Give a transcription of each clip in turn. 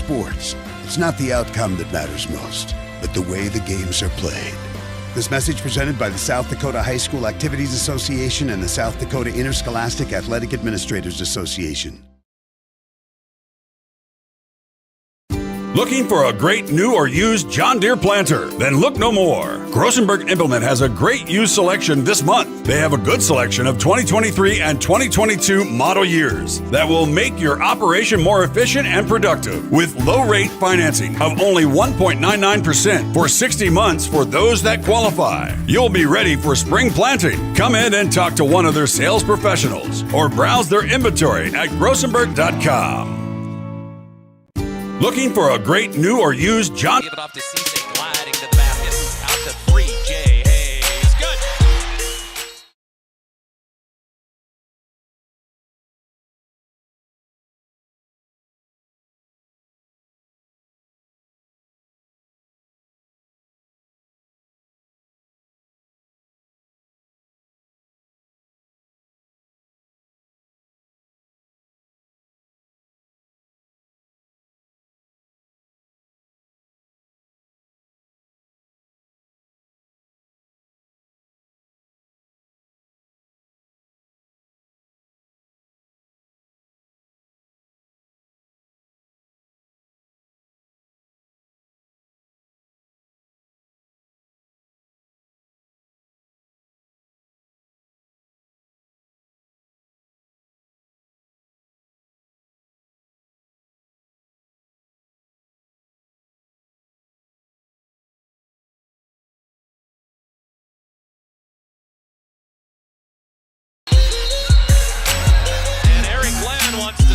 sports, it's not the outcome that matters most, but the way the games are played. This message presented by the South Dakota High School Activities Association and the South Dakota Interscholastic Athletic Administrators Association. Looking for a great new or used John Deere planter? Then look no more. Grossenberg Implement has a great used selection this month. They have a good selection of 2023 and 2022 model years that will make your operation more efficient and productive with low-rate financing of only 1.99% for 60 months for those that qualify. You'll be ready for spring planting. Come in and talk to one of their sales professionals or browse their inventory at grossenberg.com. Looking for a great new or used John... Give it off to Cisse, gliding to the basket. Out to three, Jay Hayes. Good.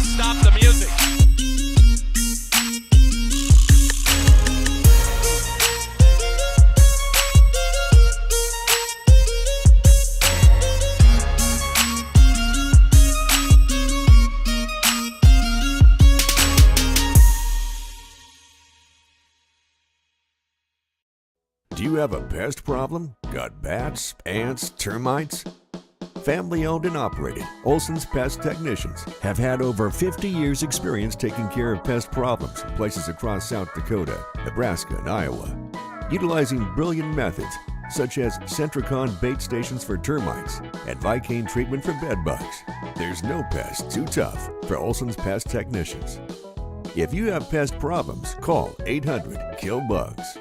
Stop the music. Do you have a pest problem? Got bats, ants, termites? Family owned and operated, Olson's Pest Technicians have had over 50 years experience taking care of pest problems in places across South Dakota, Nebraska, and Iowa. Utilizing brilliant methods such as Centricon bait stations for termites and Vicane treatment for bed bugs, there's no pest too tough for Olson's Pest Technicians. If you have pest problems, call 800-KILL-BUGS.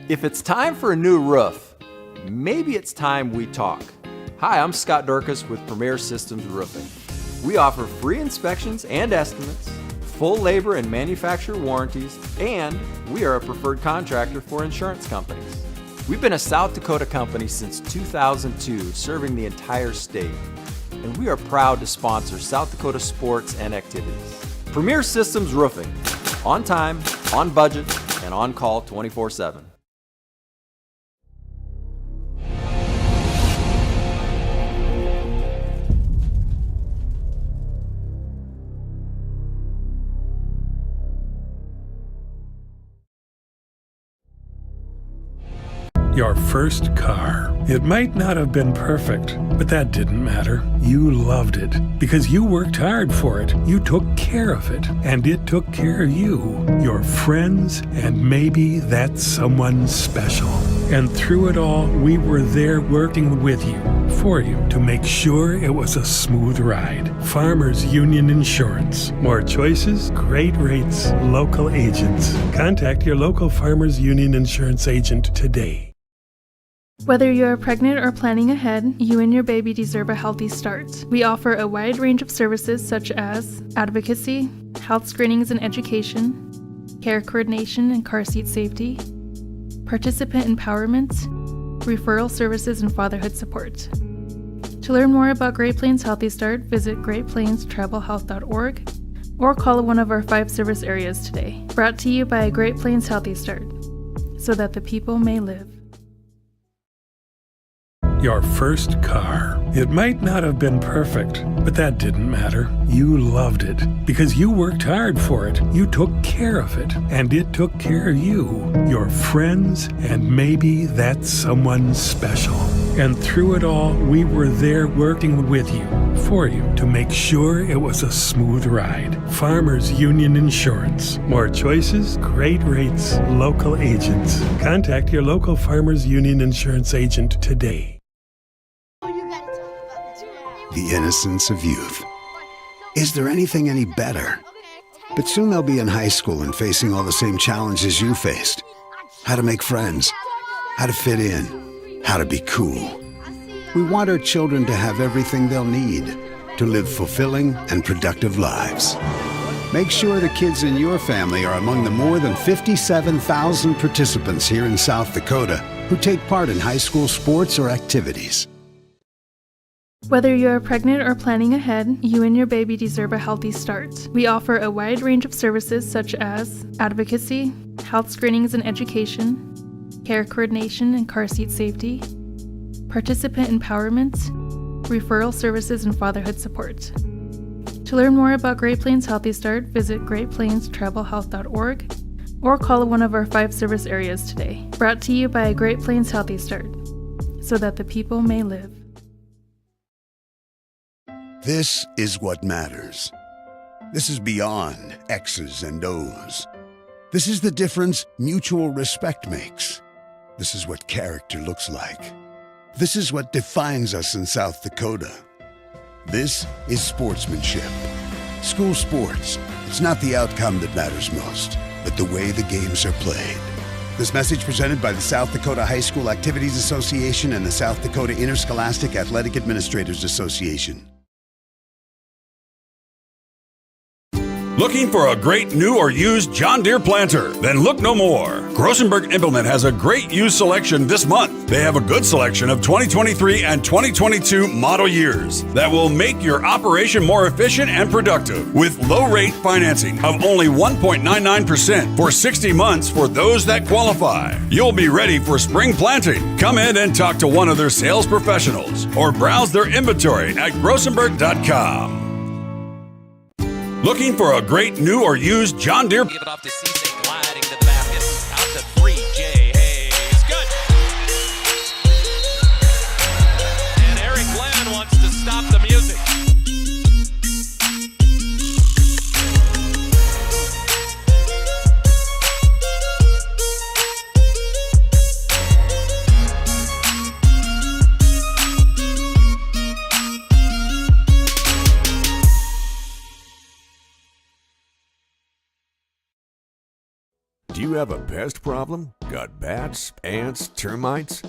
If it's time for a new roof, maybe it's time we talk. Hi, I'm Scott Dorcas with Premier Systems Roofing. We offer free inspections and estimates, full labor and manufacturer warranties, and we are a preferred contractor for insurance companies. We've been a South Dakota company since 2002, serving the entire state, and we are proud to sponsor South Dakota sports and activities. Premier Systems Roofing, on time, on budget, and on call 24/7. Your first car. It might not have been perfect, but that didn't matter. You loved it because you worked hard for it. You took care of it, and it took care of you, your friends, and maybe that someone special. And through it all, we were there working with you, for you, to make sure it was a smooth ride. Farmers Union Insurance. More choices, great rates, local agents. Contact your local Farmers Union Insurance agent today. Whether you're pregnant or planning ahead, you and your baby deserve a healthy start. We offer a wide range of services such as advocacy, health screenings and education, care coordination and car seat safety, participant empowerment, referral services, and fatherhood support. To learn more about Great Plains Healthy Start, visit greatplainstravelhealth.org or call one of our 5 service areas today. Brought to you by Great Plains Healthy Start, so that the people may live. Your first car. It might not have been perfect, but that didn't matter. You loved it because you worked hard for it. You took care of it, and it took care of you, your friends, and maybe that someone special. And through it all, we were there working with you, for you, to make sure it was a smooth ride. Farmers Union Insurance. More choices, great rates, local agents. Contact your local Farmers Union Insurance agent today. The innocence of youth. Is there anything any better? But soon they'll be in high school and facing all the same challenges you faced. How to make friends, how to fit in, how to be cool. We want our children to have everything they'll need to live fulfilling and productive lives. Make sure the kids in your family are among the more than 57,000 participants here in South Dakota who take part in high school sports or activities. Whether you're pregnant or planning ahead, you and your baby deserve a healthy start. We offer a wide range of services such as advocacy, health screenings and education, care coordination and car seat safety, participant empowerment, referral services, and fatherhood support. To learn more about Great Plains Healthy Start, visit greatplainstravelhealth.org or call one of our 5 service areas today. Brought to you by Great Plains Healthy Start, so that the people may live. This is what matters. This is beyond X's and O's. This is the difference mutual respect makes. This is what character looks like. This is what defines us in South Dakota. This is sportsmanship. School sports. It's not the outcome that matters most, but the way the games are played. This message presented by the South Dakota High School Activities Association and the South Dakota Interscholastic Athletic Administrators Association. Looking for a great new or used John Deere planter? Then look no more. Grossenberg Implement has a great used selection this month. They have a good selection of 2023 and 2022 model years that will make your operation more efficient and productive with low-rate financing of only 1.99% for 60 months for those that qualify. You'll be ready for spring planting. Come in and talk to one of their sales professionals or browse their inventory at grossenberg.com. Looking for a great new or used John Deere? Give it off to Cisse, gliding to the basket. Out to 3, Jay Hayes. Good. And Eric Glenn wants to stop the music. Do you have a pest problem? Got bats, ants, termites?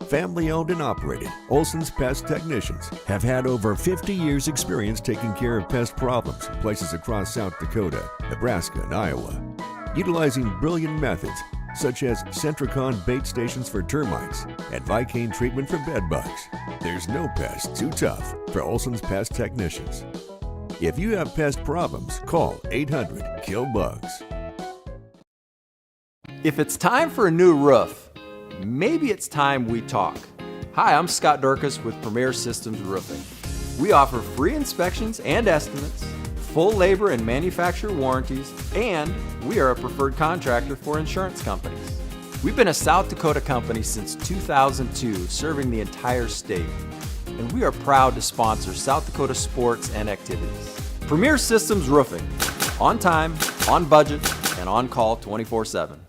Family owned and operated, Olson's Pest Technicians have had over 50 years experience taking care of pest problems in places across South Dakota, Nebraska, and Iowa. Utilizing brilliant methods such as Centricon bait stations for termites and Vicane treatment for bed bugs, there's no pest too tough for Olson's Pest Technicians. If you have pest problems, call 800-KILL-BUGS. If it's time for a new roof, maybe it's time we talk. Hi, I'm Scott Dorcas with Premier Systems Roofing. We offer free inspections and estimates, full labor and manufacturer warranties, and we are a preferred contractor for insurance companies. We've been a South Dakota company since 2002, serving the entire state, and we are proud to sponsor South Dakota sports and activities. Premier Systems Roofing, on time, on budget, and on call 24/7.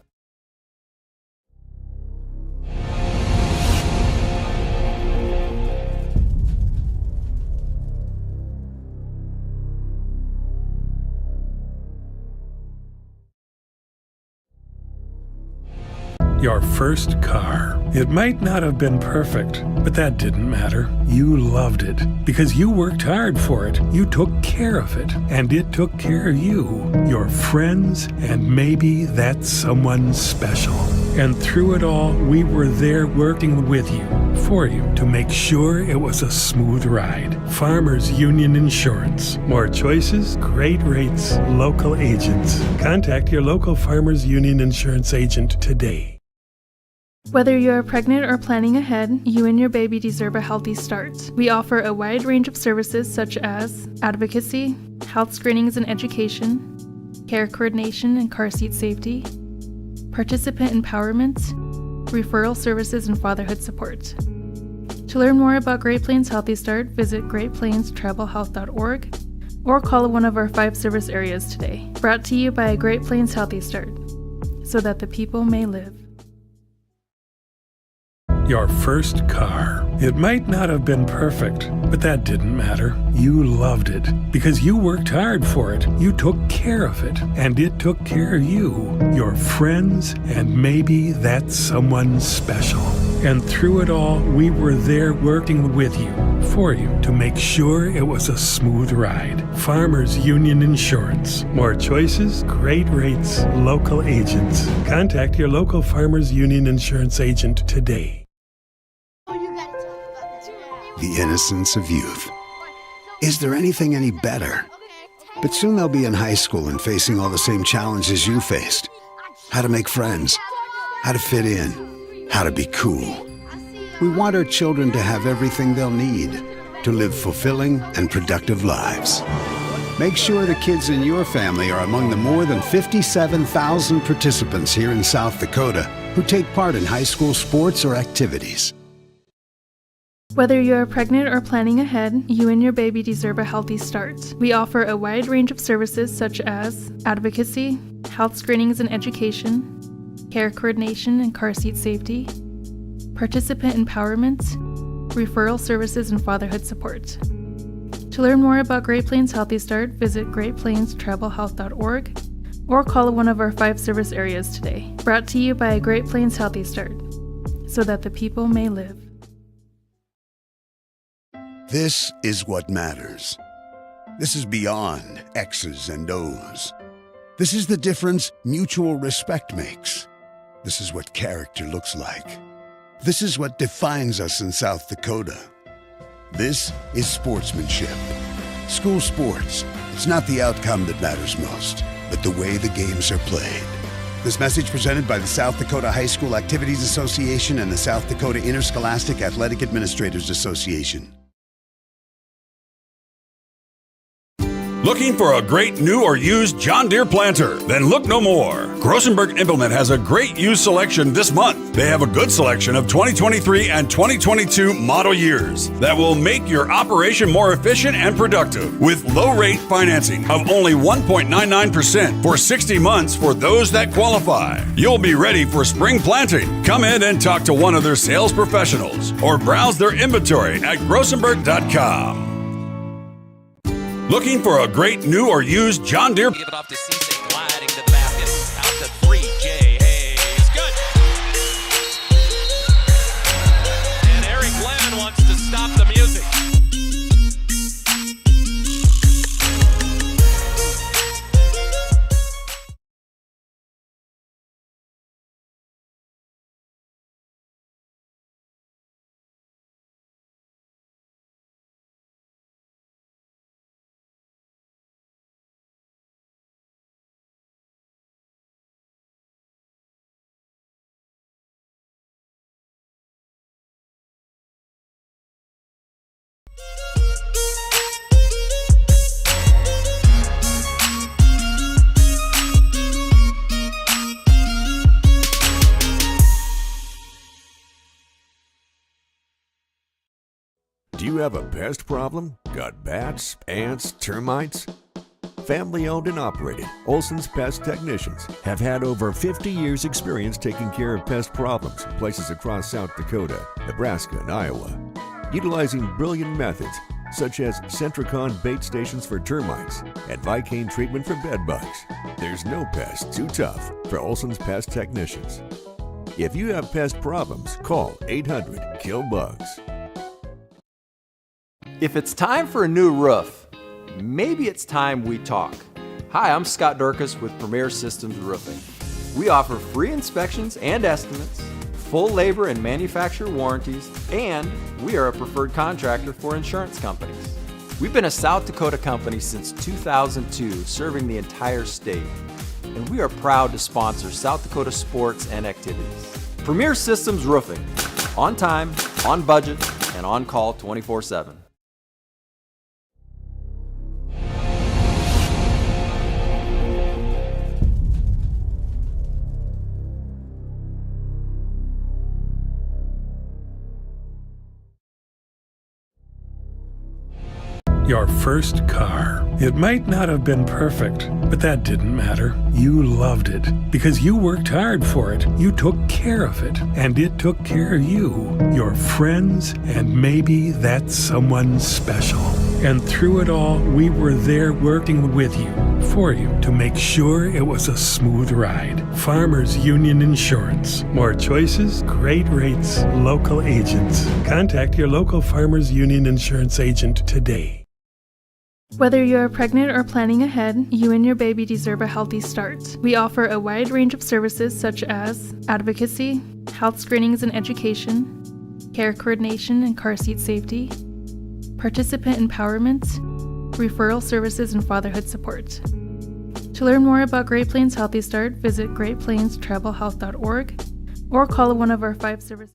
Your first car. It might not have been perfect, but that didn't matter. You loved it because you worked hard for it. You took care of it, and it took care of you, your friends, and maybe that someone special. And through it all, we were there working with you, for you, to make sure it was a smooth ride. Farmers Union Insurance. More choices, great rates, local agents. Contact your local Farmers Union Insurance agent today. Whether you're pregnant or planning ahead, you and your baby deserve a healthy start. We offer a wide range of services such as advocacy, health screenings and education, care coordination and car seat safety, participant empowerment, referral services, and fatherhood support. To learn more about Great Plains Healthy Start, visit greatplainstravelhealth.org or call one of our 5 service areas today. Brought to you by Great Plains Healthy Start, so that the people may live. Your first car. It might not have been perfect, but that didn't matter. You loved it because you worked hard for it. You took care of it, and it took care of you, your friends, and maybe that someone special. And through it all, we were there working with you, for you, to make sure it was a smooth ride. Farmers Union Insurance. More choices, great rates, local agents. Contact your local Farmers Union Insurance agent today. The innocence of youth. Is there anything any better? But soon they'll be in high school and facing all the same challenges you faced. How to make friends, how to fit in, how to be cool. We want our children to have everything they'll need to live fulfilling and productive lives. Make sure the kids in your family are among the more than 57,000 participants here in South Dakota who take part in high school sports or activities. Whether you're pregnant or planning ahead, you and your baby deserve a healthy start. We offer a wide range of services such as advocacy, health screenings and education, care coordination and car seat safety, participant empowerment, referral services, and fatherhood support. To learn more about Great Plains Healthy Start, visit greatplainstravelhealth.org or call one of our 5 service areas today. Brought to you by Great Plains Healthy Start, so that the people may live. This is what matters. This is beyond X's and O's. This is the difference mutual respect makes. This is what character looks like. This is what defines us in South Dakota. This is sportsmanship. School sports. It's not the outcome that matters most, but the way the games are played. This message presented by the South Dakota High School Activities Association and the South Dakota Interscholastic Athletic Administrators Association. Looking for a great new or used John Deere planter? Then look no more. Grossenberg Implement has a great used selection this month. They have a good selection of 2023 and 2022 model years that will make your operation more efficient and productive with low rate financing of only 1.99% for 60 months for those that qualify. You'll be ready for spring planting. Come in and talk to one of their sales professionals or browse their inventory at grossenberg.com. Looking for a great new or used John Deere? Give it off to Cisse, gliding to the basket. Out to 3, Jay Hayes. Good. And Eric Glenn wants to stop the music. Do you have a pest problem? Got bats, ants, termites? Family owned and operated, Olson's Pest Technicians have had over 50 years experience taking care of pest problems in places across South Dakota, Nebraska, and Iowa. Utilizing brilliant methods such as Centricon bait stations for termites and Vicane treatment for bed bugs, there's no pest too tough for Olson's Pest Technicians. If you have pest problems, call 800-KILL-BUGS. If it's time for a new roof, maybe it's time we talk. Hi, I'm Scott Dorcas with Premier Systems Roofing. We offer free inspections and estimates, full labor and manufacturer warranties, and we are a preferred contractor for insurance companies. We've been a South Dakota company since 2002, serving the entire state, and we are proud to sponsor South Dakota sports and activities. Premier Systems Roofing, on time, on budget, and on call 24/7. Your first car. It might not have been perfect, but that didn't matter. You loved it because you worked hard for it. You took care of it, and it took care of you, your friends, and maybe that someone special. And through it all, we were there working with you, for you, to make sure it was a smooth ride. Farmers Union Insurance. More choices, great rates, local agents. Contact your local Farmers Union Insurance agent today. Whether you're pregnant or planning ahead, you and your baby deserve a healthy start. We offer a wide range of services such as advocacy, health screenings and education, care coordination and car seat safety, participant empowerment, referral services, and fatherhood support. To learn more about Great Plains Healthy Start, visit greatplainstravelhealth.org or call one of our 5 services.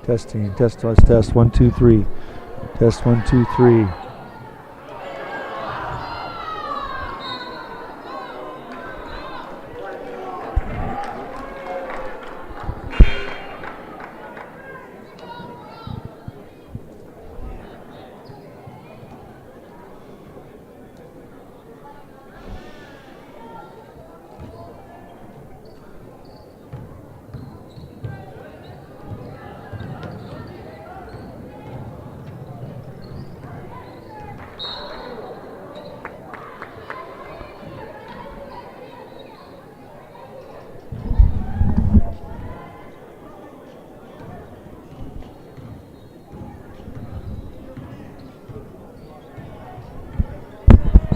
Testing. Test. 1, 2, 3. Test 1, 2, 3.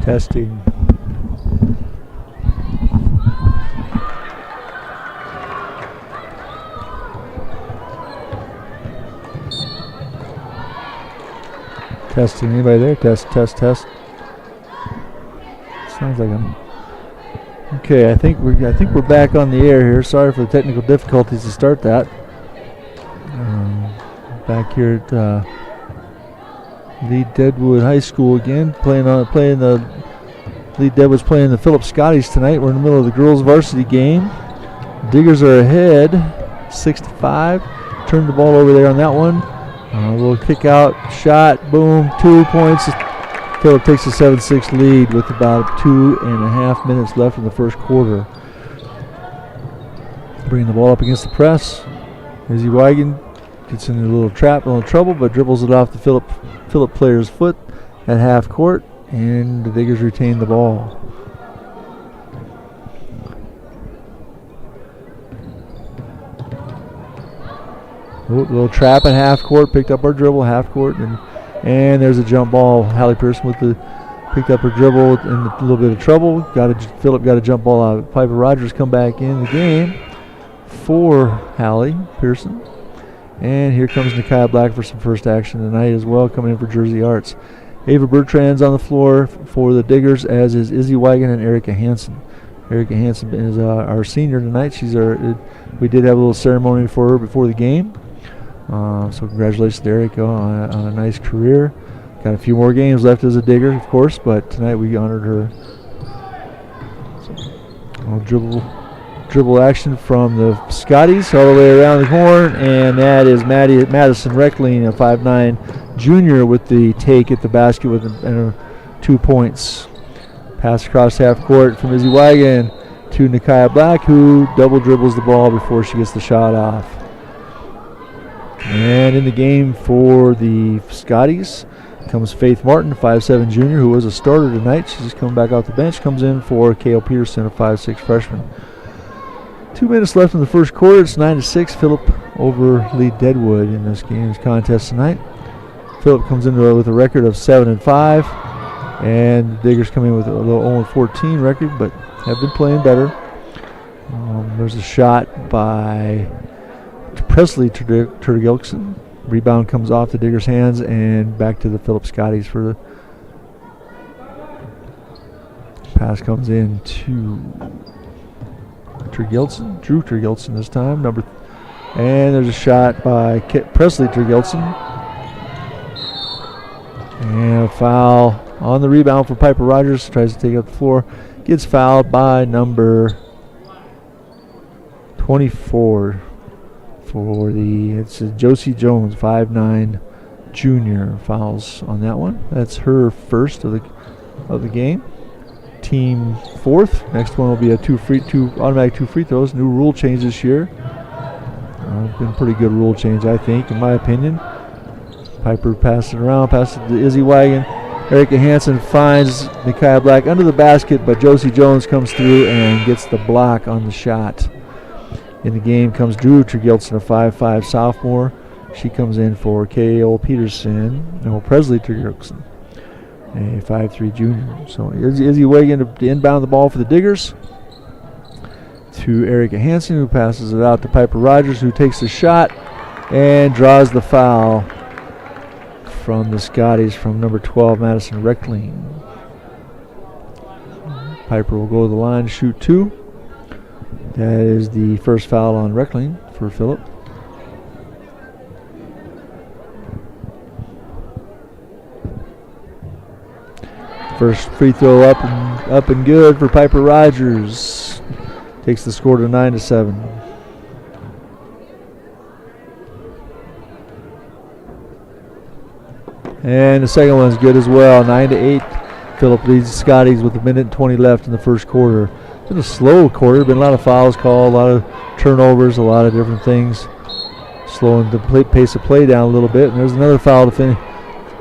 Testing. Testing. Anybody there? Test. Sounds like I'm. Okay, I think we're back on the air here. Sorry for the technical difficulties to start that. Back here at Lead-Deadwood High School again, playing the Lead-Deadwood's playing the Phillip Scotties tonight. We're in the middle of the girls' varsity game. Diggers are ahead, 6-5. Turned the ball over there on that one. A little kick out, shot, boom, 2 points. Phillip takes a 7-6 lead with about 2.5 minutes left in the first quarter. Bringing the ball up against the press. Izzy Wigan gets in a little trouble, but dribbles it off the Phillip player's foot at half court, and the Diggers retain the ball. Little trap at half court, picked up our dribble, half court, and there's a jump ball. Hallie Pearson picked up her dribble in a little bit of trouble. Phillip got a jump ball out. Piper Rogers come back in the game for Hallie Pearson. And here comes Nakia Black for some first action tonight as well, coming in for Jersey Arts. Ava Bertrand's on the floor for the Diggers, as is Izzy Wigan and Erica Hansen. Erica Hansen is our senior tonight. We did have a little ceremony for her before the game. So congratulations to Erica on a nice career. Got a few more games left as a Digger, of course, but tonight we honored her. Dribble action from the Scotties all the way around the horn, and that is Madison Reckling, a 5'9" junior, with the take at the basket with 2 points. Pass across half court from Izzy Wigan to Nakia Black, who double dribbles the ball before she gets the shot off. And in the game for the Scotties comes Faith Martin, 5'7" junior, who was a starter tonight. She's just coming back off the bench. Comes in for Kale Peterson, a 5'6" freshman. 2 minutes left in the first quarter. It's 9-6. Phillip over Lead-Deadwood in this game's contest tonight. Phillip comes in with a record of 7-5, and the Diggers come in with a little 0-14 record, but have been playing better. There's a shot by Presley Turgilkson. Rebound comes off the Diggers' hands and back to the Phillip Scotties for the pass. Comes in to Drew Turgilson this time. And there's a shot by Presley Turgilson. And a foul on the rebound for Piper Rogers. Tries to take it up the floor. Gets fouled by number 24 it's Josie Jones, 5'9" junior, fouls on that one. That's her first of the game. Team fourth. Next one will be automatic two free throws. New rule change this year. Been a pretty good rule change, I think, in my opinion. Piper passes it around, passes it to Izzy Wigan. Erica Hansen finds Nakia Black under the basket, but Josie Jones comes through and gets the block on the shot. In the game comes Drew Turgilson, a 5'5" sophomore. She comes in for Presley Turgilson, a 5'3" junior. So Izzy Wigan to inbound the ball for the Diggers to Erica Hansen, who passes it out to Piper Rogers, who takes the shot and draws the foul from the Scotties from number 12, Madison Reckling. Piper will go to the line to shoot 2. That is the first foul on Reckling for Phillip. First free throw up and good for Piper Rogers. Takes the score to 9-7. And the second one's good as well, 9-8. Phillip leads the Scotties with 1:20 left in the first quarter. It's been a slow quarter, been a lot of fouls called, a lot of turnovers, a lot of different things. Slowing the pace of play down a little bit. And there's another foul to finish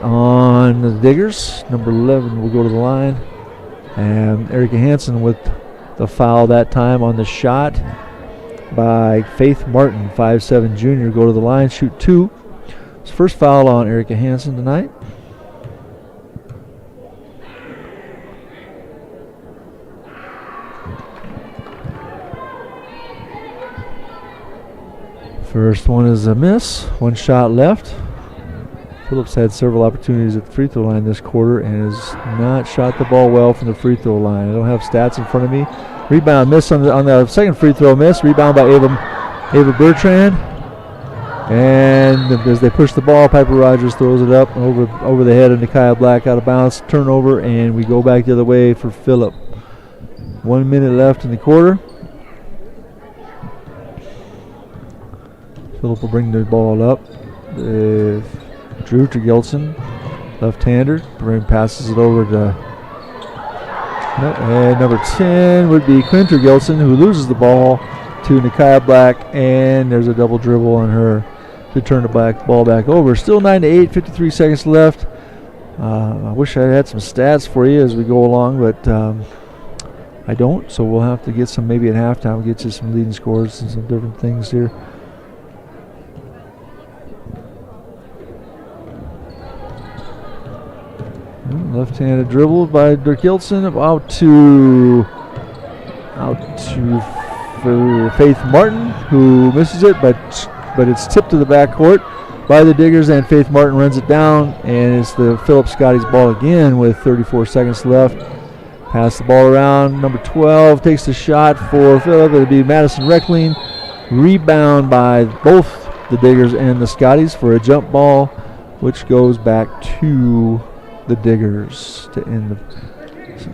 on the Diggers. Number 11 will go to the line. And Erica Hansen with the foul that time on the shot by Faith Martin, 5'7" junior, go to the line, shoot 2. It's first foul on Erica Hansen tonight. First one is a miss. One shot left. Phillips had several opportunities at the free throw line this quarter and has not shot the ball well from the free throw line. I don't have stats in front of me. Rebound miss on the second free throw miss. Rebound by Ava Bertrand. And as they push the ball, Piper Rogers throws it up over the head of Nikia Black, out of bounds. Turnover, and we go back the other way for Phillip. 1 minute left in the quarter. Phillip will bring the ball up. Drew Tergilson, left-hander, passes it over to and number 10 would be Quinn Tergilson, who loses the ball to Nikia Black, and there's a double dribble on her to turn the ball back over. Still 9-8, 53 seconds left. I wish I had some stats for you as we go along, but I don't, so we'll have to get some maybe at halftime, get you some leading scores and some different things here. Left-handed dribble by Tergilson out to Faith Martin, who misses it, but it's tipped to the backcourt by the Diggers, and Faith Martin runs it down, and it's the Phillip Scotties ball again with 34 seconds left. Pass the ball around. Number 12 takes the shot for Phillip. It'll be Madison Reckling. Rebound by both the Diggers and the Scotties for a jump ball, which goes back to the Diggers to end the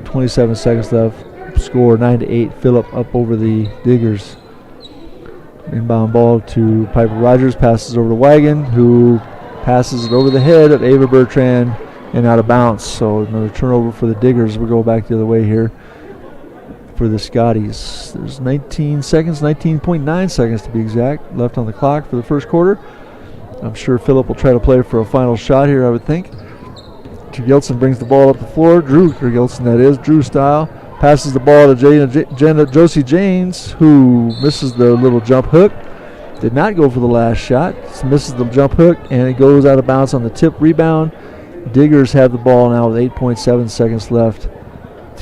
27 seconds left. Score 9-8. Phillip up over the Diggers. Inbound ball to Piper Rogers. Passes over to Wagon, who passes it over the head of Ava Bertrand and out of bounds. So another turnover for the Diggers. We'll go back the other way here for the Scotties. There's 19 seconds, 19.9 seconds to be exact, left on the clock for the first quarter. I'm sure Phillip will try to play for a final shot here, I would think. Tergilson brings the ball up the floor. Drew Tergilson, that is, Drew style. Passes the ball to Josie Janes, who misses the little jump hook. Did not go for the last shot. Misses the jump hook, and it goes out of bounds on the tip rebound. Diggers have the ball now with 8.7 seconds left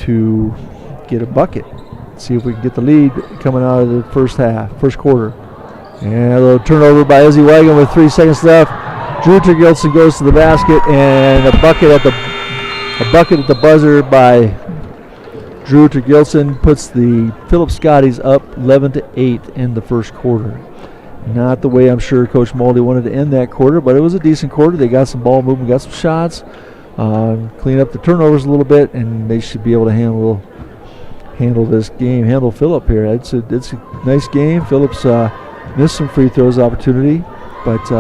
to get a bucket. See if we can get the lead coming out of the first quarter. And a little turnover by Izzy Wagon with 3 seconds left. Drew Tergilson goes to the basket, and a bucket at the buzzer by Drew Tergilson puts the Phillip Scotties up 11-8 in the first quarter. Not the way I'm sure Coach Moldy wanted to end that quarter, but it was a decent quarter. They got some ball movement, got some shots, clean up the turnovers a little bit, and they should be able to handle this game, handle Phillip here. It's a nice game. Phillip's missed some free throws opportunity, but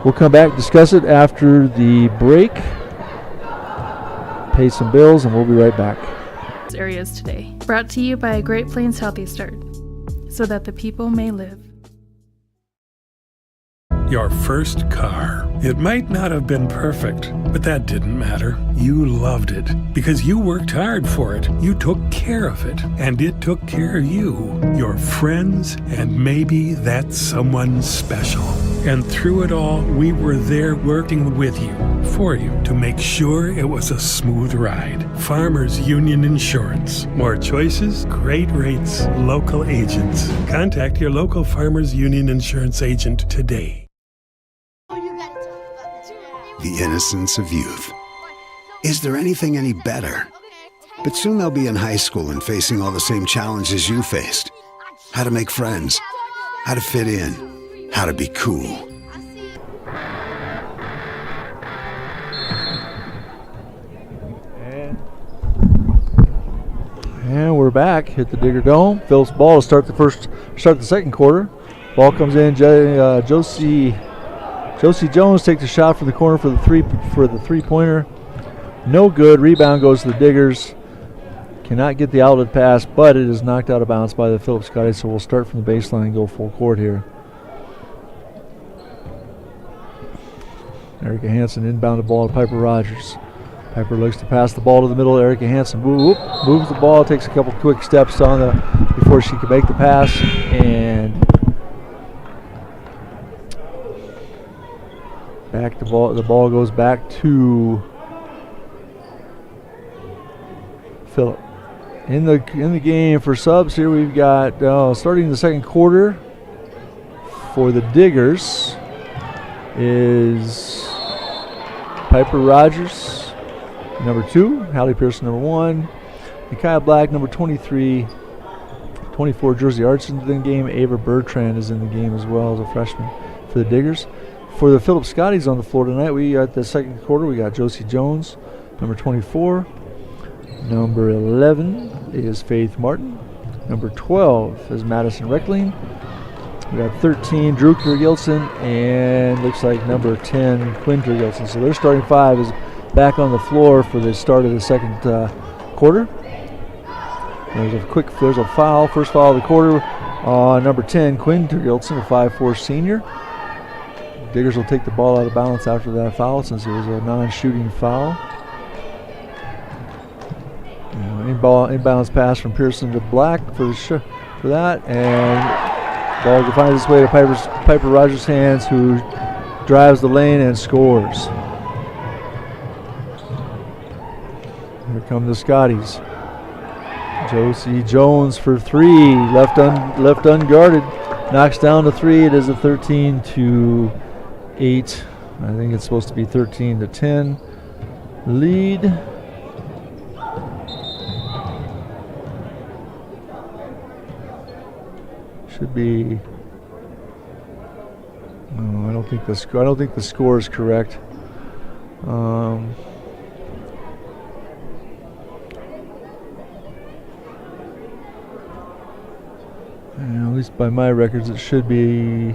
we'll come back, discuss it after the break, pay some bills, and we'll be right back. Areas today, brought to you by Great Plains Healthy Start, so that the people may live. Your first car. It might not have been perfect, but that didn't matter. You loved it because you worked hard for it. You took care of it, and it took care of you, your friends, and maybe that someone special. And through it all, we were there working with you, for you, to make sure it was a smooth ride. Farmers Union Insurance. More choices, great rates, local agents. Contact your local Farmers Union Insurance agent today. The innocence of youth. Is there anything any better? But soon they'll be in high school and facing all the same challenges you faced. How to make friends, how to fit in, how to be cool. And back, hit the Digger dome. Phillip's ball to start the second quarter. Ball comes in. Josie Jones takes a shot from the corner for the three-pointer. No good. Rebound goes to the Diggers. Cannot get the outlet pass, but it is knocked out of bounds by the Phillip Scotties, so we'll start from the baseline and go full court here. Erica Hansen inbound the ball to Piper Rogers. Piper looks to pass the ball to the middle. Erica Hansen moves the ball, takes a couple quick steps before she can make the pass, and the ball goes back to Phillip. In the game for subs here, we've got starting the second quarter for the Diggers is Piper Rogers, number 2, Hallie Pearson, number 1, Nikia Black, number 23, 24, Jersey Arts into the game. Ava Bertrand is in the game as well as a freshman for the Diggers. For the Phillip Scotties on the floor tonight, we got the second quarter, we got Josie Jones, number 24. Number 11 is Faith Martin. Number 12 is Madison Reckling. We got 13, Drew Gilson, and looks like number 10, Quinn Gilson. So their starting 5 is back on the floor for the start of the second quarter. There's a foul, first foul of the quarter. Number 10, Quinn Gilson, a 5'4" senior. Diggers will take the ball out of bounds after that foul since it was a non-shooting foul. Inbounds pass from Pearson to Black for that, and ball finds its way to Piper Rogers' hands, who drives the lane and scores. Here come the Scotties. Josie Jones for 3, left unguarded, knocks down to 3. It is a 13-8. I think it's supposed to be 13-10 lead. Should be. No, I don't think the score is correct. At least by my records, it should be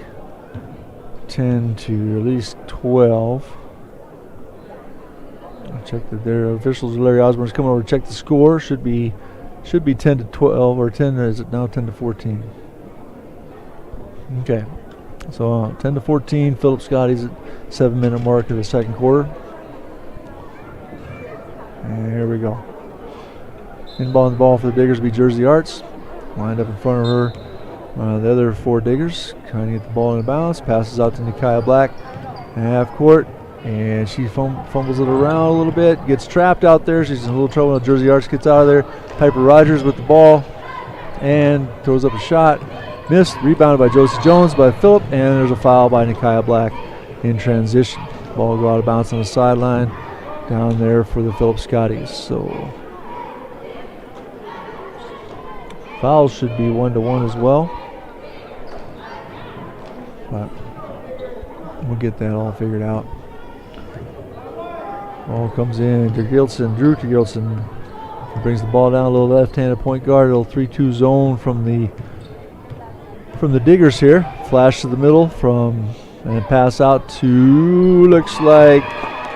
10 to at least 12. I'll check that their officials. Larry Osborne's coming over to check the score. Should be 10 to 12, or 10. Is it now 10 to 14? Okay, so 10 to 14. Phillip Scotties at 7-minute mark of the second quarter. And here we go. Inbound the ball for the Diggers will be Jersey Arts. Lined up in front of her. The other 4 Diggers trying to get the ball in bounds. Passes out to Nikia Black, half court, and she fumbles it around a little bit. Gets trapped out there. She's in a little trouble. Jersey Arts gets out of there. Piper Rogers with the ball and throws up a shot. Missed. Rebounded by Josie Jones by Phillip, and there's a foul by Nikia Black in transition. Ball will go out of bounds on the sideline down there for the Phillip Scotties. So fouls should be 1-1 as well, but we'll get that all figured out. Ball comes in. Drew Gilson brings the ball down, a little left-handed point guard, a little 3-2 zone from the Diggers here. Flash to the middle and pass out to, looks like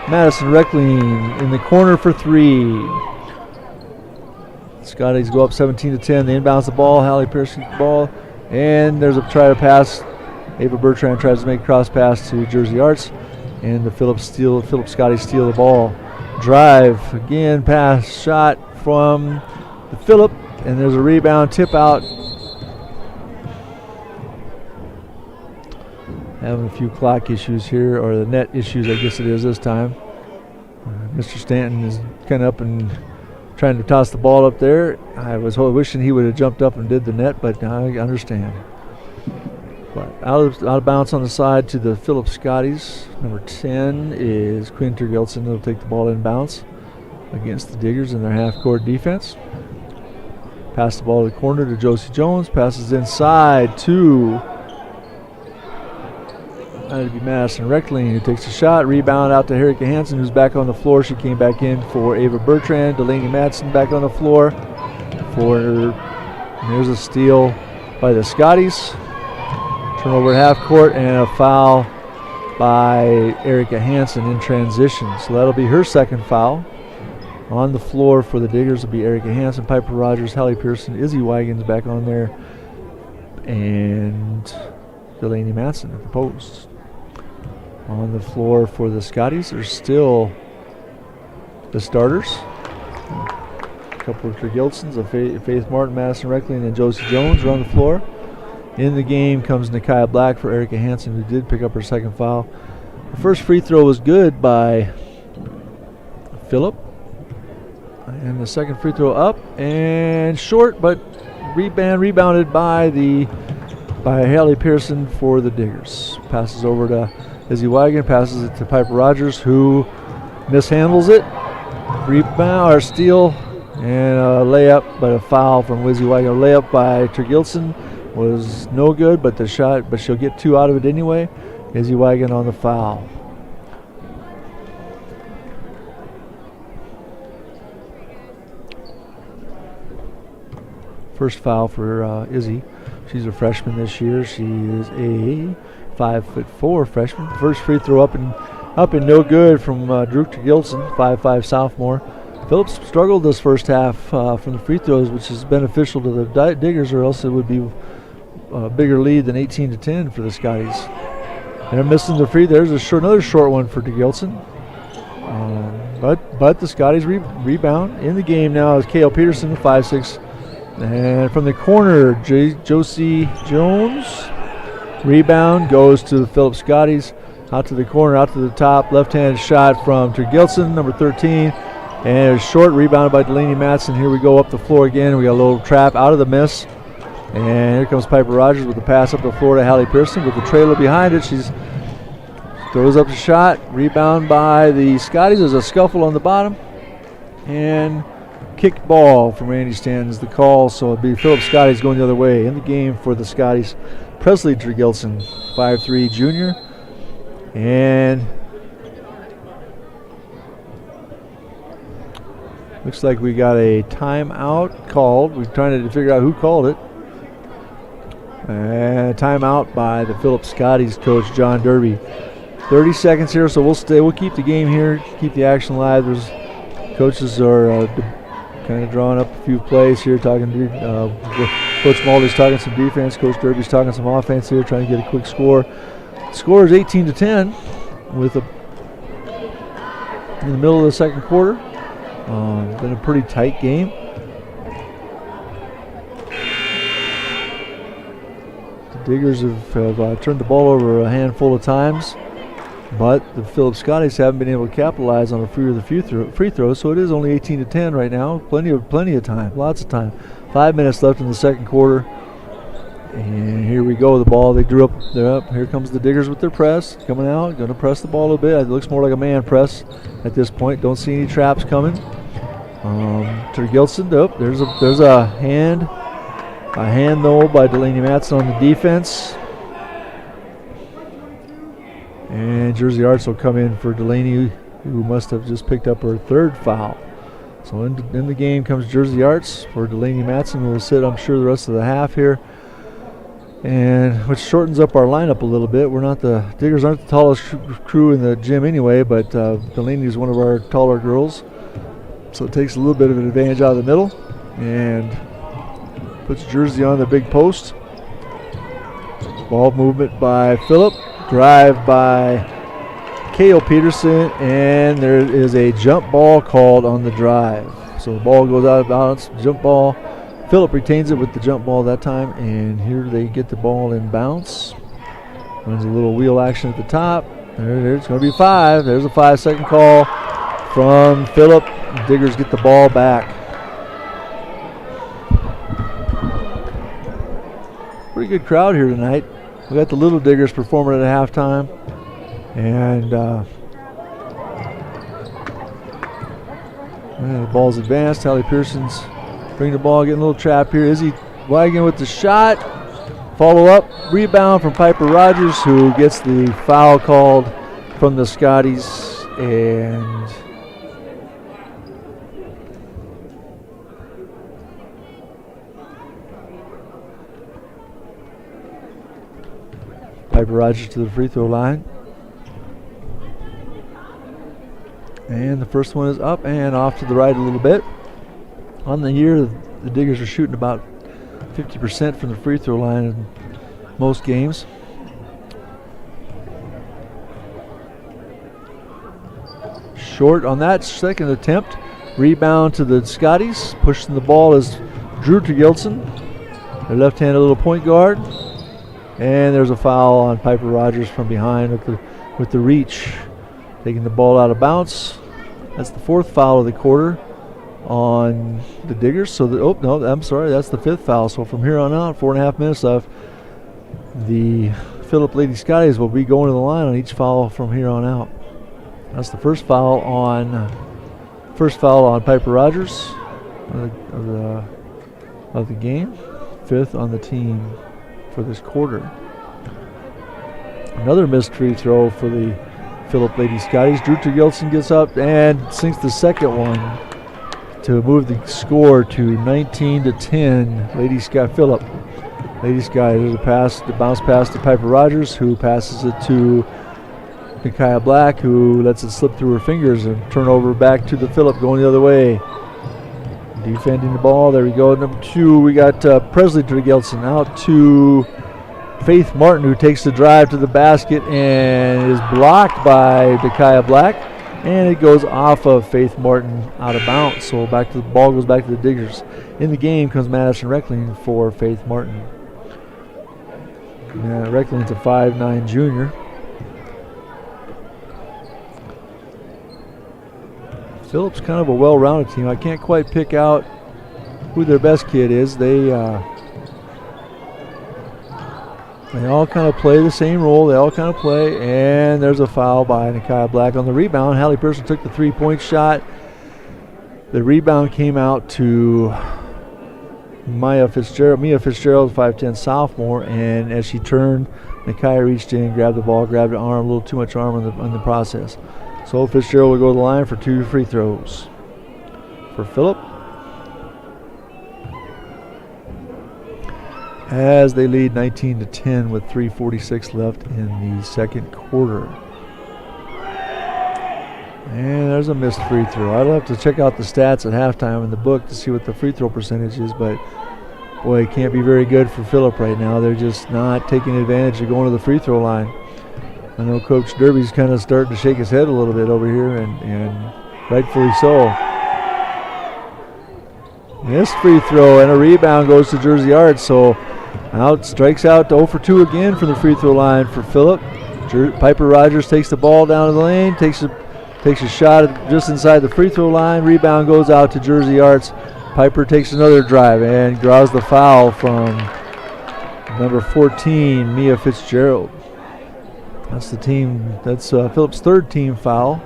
Madison Reckling in the corner for 3. Scotties go up 17-10. They inbounds the ball. Hallie Pearson the ball, and there's a try to pass. Ava Bertrand tries to make a cross pass to Jersey Arts, and the Phillip Scotties steal the ball. Drive again, pass, shot from the Phillip, and there's a rebound, tip out. Having a few clock issues here, or the net issues, I guess it is this time. Mr. Stanton is kind of up and trying to toss the ball up there. I was wishing he would have jumped up and did the net, but I understand. But out of bounds on the side to the Phillip Scotties. Number 10 is Quinn Gilson. He'll take the ball in bounds against the Diggers in their half-court defense. Pass the ball to the corner to Josie Jones. Passes inside to that'd be Madison Reckling, who takes a shot. Rebound out to Erica Hansen, who's back on the floor. She came back in for Ava Bertrand. Delaney Madsen back on the floor There's a steal by the Scotties. Turnover at half court and a foul by Erica Hansen in transition. So that'll be her second foul. On the floor for the Diggers will be Erica Hansen, Piper Rogers, Hallie Pearson, Izzy Wygans back on there, and Delaney Matson at the post. On the floor for the Scotties, there's still the starters. A couple of Gilsons, Faith Martin, Madison Reckling, and Josie Jones are on the floor. In the game comes Nakia Black for Erica Hansen, who did pick up her second foul. The first free throw was good by Phillip. And the second free throw up and short, but rebounded by Hallie Pearson for the Diggers. Passes over to Izzy Wygan, passes it to Piper Rogers, who mishandles it. Rebound or steal and a layup, but a foul from Izzy Wygan. A layup by Tergilson was no good, but the shot, but she'll get 2 out of it anyway. Izzy Wygan on the foul. First foul for Izzy. She's a freshman this year. She is a 5'4" freshman. First free throw up and no good from Drew Gilson, 5'5" sophomore. Phillips struggled this first half from the free throws, which is beneficial to the Diggers, or else it would be a bigger lead than 18-10 for the Scotties. They're missing the free. There's another short one for Gilson. But the Scotties rebound. In the game now is Kale Peterson, 5'6". And from the corner, Josie Jones. Rebound goes to the Phillip Scotties. Out to the corner, out to the top. Left-handed shot from Tergilson, number 13. And a short rebound by Delaney Matson. Here we go up the floor again. We got a little trap out of the miss. And here comes Piper Rogers with the pass up the floor to Hallie Pearson with the trailer behind it. She throws up the shot. Rebound by the Scotties. There's a scuffle on the bottom. And kick ball from Randy Stanton's the call, so it'll be Phillip Scotties going the other way. In the game for the Scotties, Presley Tergilson, 5'3" junior. And looks like we got a timeout called. We're trying to figure out who called it. And timeout by the Phillip Scotties coach, John Derby. 30 seconds here, so we'll keep the game here, keep the action live. There's coaches are kind of drawing up a few plays here, talking to Coach Mulder's talking some defense, Coach Derby's talking some offense here, trying to get a quick score. The score is 18-10 with in the middle of the second quarter. Been a pretty tight game. The Diggers have turned the ball over a handful of times, but the Phillip Scotties haven't been able to capitalize on a few of the free throws, so it is only 18-10 right now. Plenty of time, lots of time. 5 minutes left in the second quarter. And here we go, the ball, they're up. Here comes the Diggers with their press, coming out, going to press the ball a little bit. It looks more like a man press at this point. Don't see any traps coming. Tergilson, there's a hand though by Delaney Matson on the defense. And Jersey Arts will come in for Delaney, who must have just picked up her third foul. So in the game comes Jersey Arts for Delaney Matson, who will sit, I'm sure, the rest of the half here. And which shortens up our lineup a little bit. Diggers aren't the tallest crew in the gym anyway, but Delaney is one of our taller girls. So it takes a little bit of an advantage out of the middle and puts Jersey on the big post. Ball movement by Phillip. Drive by Kale Peterson, and there is a jump ball called on the drive. So the ball goes out of bounds, jump ball. Phillip retains it with the jump ball that time, and here they get the ball in bounce. Runs a little wheel action at the top. There's going to be 5. There's a 5-second call from Phillip. Diggers get the ball back. Pretty good crowd here tonight. We got the Little Diggers performing at halftime, and the ball's advanced. Hallie Pearson's bring the ball, getting a little trap here. Izzy Wygan with the shot. Follow up, rebound from Piper Rogers, who gets the foul called from the Scotties, and Piper Rogers to the free throw line. And the first one is up and off to the right a little bit. On the year, the Diggers are shooting about 50% from the free throw line in most games. Short on that second attempt. Rebound to the Scotties. Pushing the ball is Drew Tergilson, their left-handed little point guard. And there's a foul on Piper Rogers from behind with the reach. Taking the ball out of bounds. That's the fourth foul of the quarter on the Diggers. So, that's the fifth foul. So from here on out, 4.5 minutes left. The Phillip Lady Scotties will be going to the line on each foul from here on out. That's the first foul on Piper Rogers of the game. Fifth on the team for this quarter. Another missed free throw for the Phillip Lady Scotties. Drew Tergilson gets up and sinks the second one to move the score to 19-10. Lady Phillip. Lady Scotties, there's the bounce pass to Piper Rogers, who passes it to Nakia Black, who lets it slip through her fingers and turnover back to the Phillip going the other way. Defending the ball, there we go. Number 2, we got Presley Tergilson out to Faith Martin, who takes the drive to the basket and is blocked by Nakia Black, and it goes off of Faith Martin out of bounds. So the ball goes back to the Diggers. In the game comes Madison Reckling for Faith Martin. Reckling's a 5'9" junior. Phillip's kind of a well-rounded team. I can't quite pick out who their best kid is. They all kind of play the same role. They all kind of play, and there's a foul by Nakia Black on the rebound. Hallie Pearson took the three-point shot. The rebound came out to Mia Fitzgerald, 5'10" sophomore, and as she turned, Nakia reached in, grabbed the ball, grabbed the arm, a little too much arm in the process. So Fitzgerald will go to the line for 2 free throws. For Phillip, as they lead 19-10 with 3:46 left in the second quarter. And there's a missed free throw. I'll have to check out the stats at halftime in the book to see what the free throw percentage is, but boy, it can't be very good for Phillip right now. They're just not taking advantage of going to the free throw line. I know Coach Derby's kind of starting to shake his head a little bit over here, and rightfully so. Missed free throw, and a rebound goes to Jersey Arts, so strikes out 0 for 2 again from the free throw line for Phillip. Piper Rogers takes the ball down to the lane, takes a shot just inside the free throw line. Rebound goes out to Jersey Arts. Piper takes another drive and draws the foul from number 14, Mia Fitzgerald. That's Phillip's third team foul.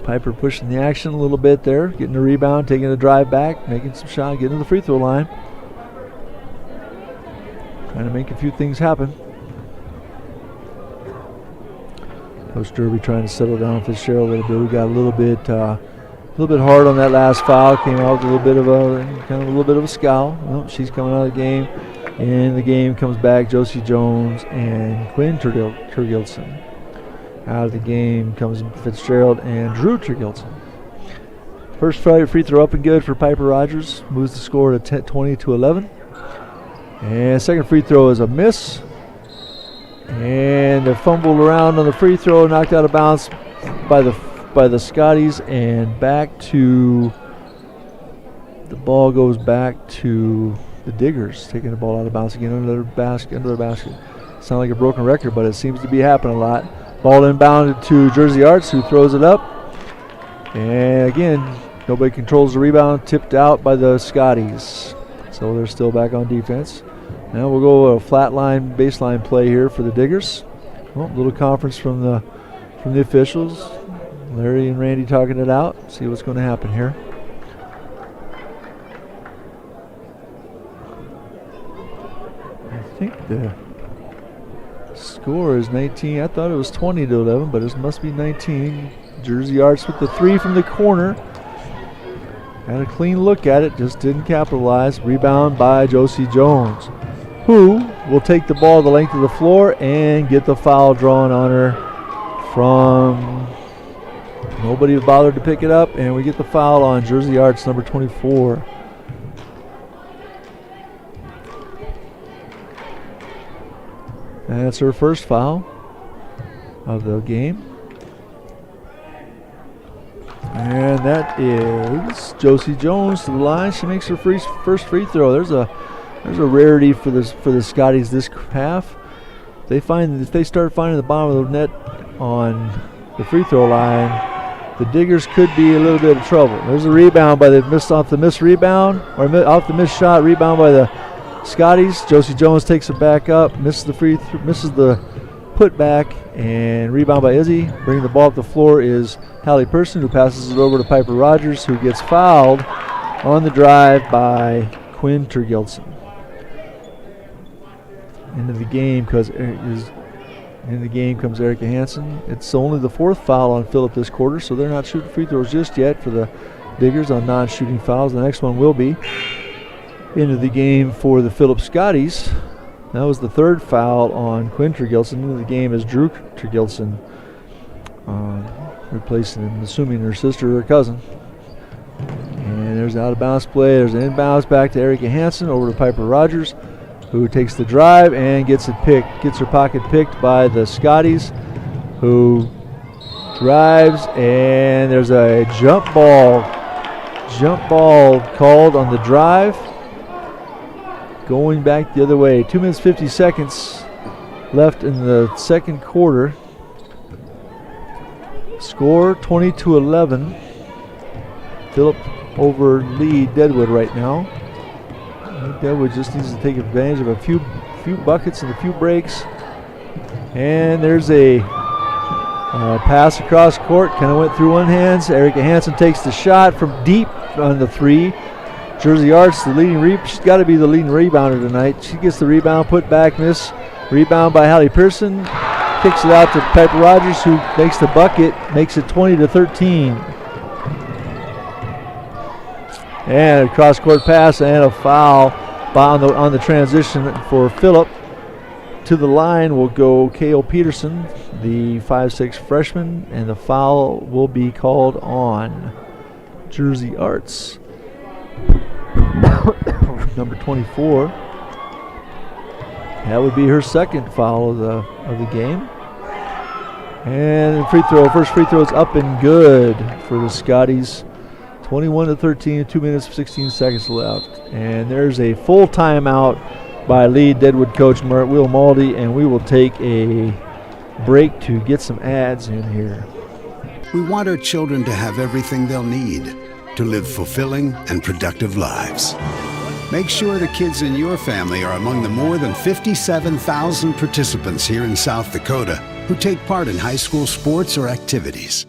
Piper pushing the action a little bit there, getting the rebound, taking a drive back, making some shot, getting to the free throw line. Trying to make a few things happen. Coach Derby trying to settle down Fitzgerald a little bit. We got a little bit hard on that last foul. Came out with a little bit of a scowl. Well, she's coming out of the game. In the game comes back Josie Jones and Quinn Tergilson. Out of the game comes Fitzgerald and Drew Tergilson. First free throw up and good for Piper Rogers. Moves the score to 20-11. And second free throw is a miss. And a fumbled around on the free throw, knocked out of bounds by the Scotties, and the ball goes back to the Diggers, taking the ball out of bounds again, another basket. Sounds like a broken record, but it seems to be happening a lot. Ball inbounded to Jersey Arts, who throws it up. And again, nobody controls the rebound, tipped out by the Scotties. So they're still back on defense. Now we'll go a flat line, baseline play here for the Diggers. Well, little conference from the officials. Larry and Randy talking it out. See what's going to happen here. I think the score is 19. I thought it was 20-11, but it must be 19. Jersey Arts with the 3 from the corner. Had a clean look at it, just didn't capitalize. Rebound by Josie Jones. who will take the ball the length of the floor and get the foul drawn on her from nobody bothered to pick it up, and we get the foul on Jersey Arts number 24. That's her first foul of the game. And that is Josie Jones to the line. She makes her first free throw. There's a rarity for the Scotties this half. If they start finding the bottom of the net on the free throw line, the Diggers could be a little bit of trouble. There's a rebound by the missed rebound by the Scotties. Josie Jones takes it back up, misses the putback, and rebound by Izzy. Bringing the ball up the floor is Hallie Person, who passes it over to Piper Rogers, who gets fouled on the drive by Quinn Tergildson. Into the game comes Erica Hansen. It's only the fourth foul on Phillip this quarter, so they're not shooting free throws just yet for the Diggers on non-shooting fouls. The next one will be. Into the game for the Phillip Scotties. That was the third foul on Quinn Tergildson. Into the game is Drew Tergildson, replacing him, assuming her sister or cousin. And there's an out-of-bounds play. There's an inbounds back to Erica Hansen over to Piper Rogers, who takes the drive and gets her pocket picked by the Scotties, who drives, and there's a jump ball called on the drive. Going back the other way. 2 minutes 50 seconds left in the second quarter. Score 20-11. Phillip over Lead-Deadwood right now. Lead-Deadwood just needs to take advantage of a few buckets and a few breaks. And there's a pass across court. Kind of went through one hand. Erica Hansen takes the shot from deep on the three. Jersey Arts, she's got to be the leading rebounder tonight. She gets the rebound, put back, miss. Rebound by Hallie Pearson. Kicks it out to Piper Rogers, who makes the bucket, makes it 20-13. And a cross-court pass and a foul on the transition for Phillip. To the line will go K.O. Peterson, the 5'6" freshman, and the foul will be called on Jersey Arts. Number 24. That would be her second foul of the game. And first free throw is up and good for the Scotties. 21-13, 2 minutes 16 seconds left. And there's a full timeout by Lead-Deadwood coach Will Maldy, and we will take a break to get some ads in here. We want our children to have everything they'll need to live fulfilling and productive lives. Make sure the kids in your family are among the more than 57,000 participants here in South Dakota who take part in high school sports or activities.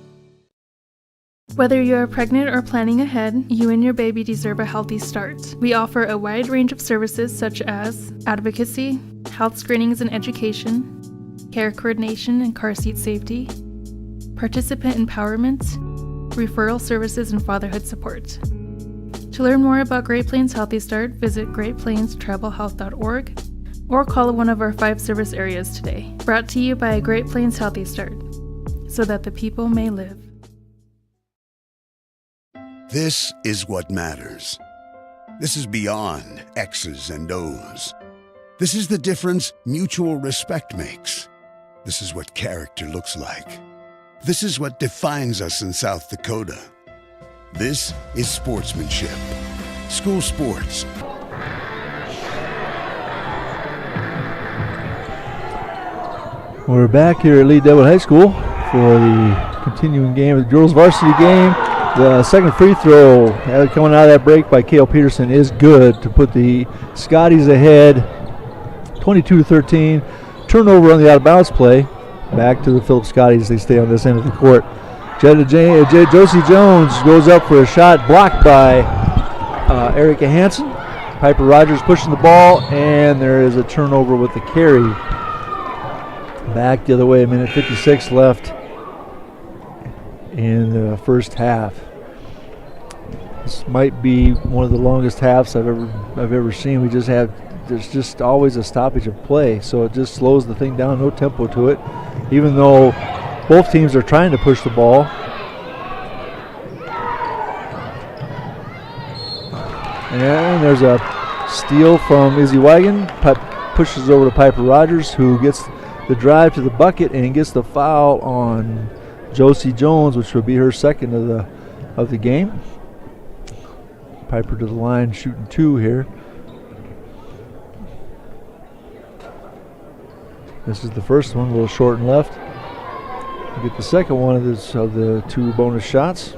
Whether you're pregnant or planning ahead, you and your baby deserve a healthy start. We offer a wide range of services such as advocacy, health screenings and education, care coordination and car seat safety, participant empowerment, referral services, and fatherhood support. To learn more about Great Plains Healthy Start, visit greatplainstravelhealth.org or call one of our 5 service areas today. Brought to you by Great Plains Healthy Start, so that the people may live. This is what matters. This is beyond X's and O's. This is the difference mutual respect makes. This is what character looks like. This is what defines us in South Dakota. This is sportsmanship. School sports. We're back here at Lead-Deadwood High School for the continuing game of the girls varsity game. The second free throw coming out of that break by K.O. Peterson is good to put the Scotties ahead 22-13. Turnover on the out-of-bounds play. Back to the Phillip Scotties. They stay on this end of the court. Josie Jones goes up for a shot blocked by Erica Hansen. Piper Rogers pushing the ball, and there is a turnover with the carry. Back the other way, 1:56 left in the first half. This might be one of the longest halves I've ever seen. We just had there's just always a stoppage of play, so it just slows the thing down, no tempo to it, even though both teams are trying to push the ball. And there's a steal from Izzy Wagon, pushes over to Piper Rogers, who gets the drive to the bucket and gets the foul on Josie Jones, which will be her second of the game. Piper to the line, shooting 2 here. This is the first one, a little short and left. Get the second one of the 2 bonus shots.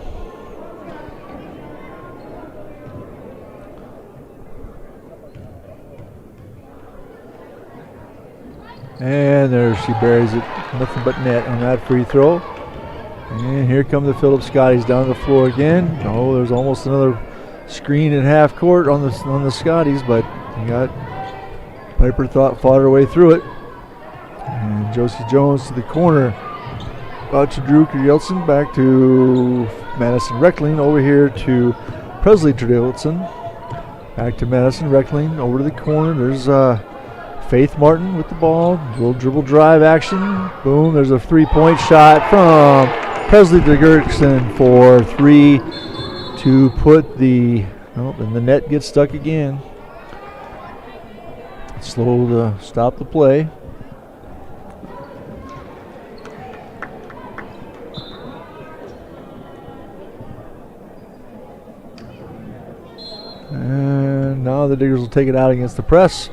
And there she buries it, nothing but net on that free throw. And here come the Phillip Scotties down the floor again. Oh, there's almost another screen at half court on the Scotties, but you got Piper fought her way through it. And Josie Jones to the corner. Out to Drew Yeltsin, back to Madison Reckling, over here to Presley Yeltsin. Back to Madison Reckling, over to the corner. There's Faith Martin with the ball. Little dribble drive action. Boom, there's a 3-point shot from Presley Yeltsin for 3 to put and the net gets stuck again. Stop the play. And now the Diggers will take it out against the press.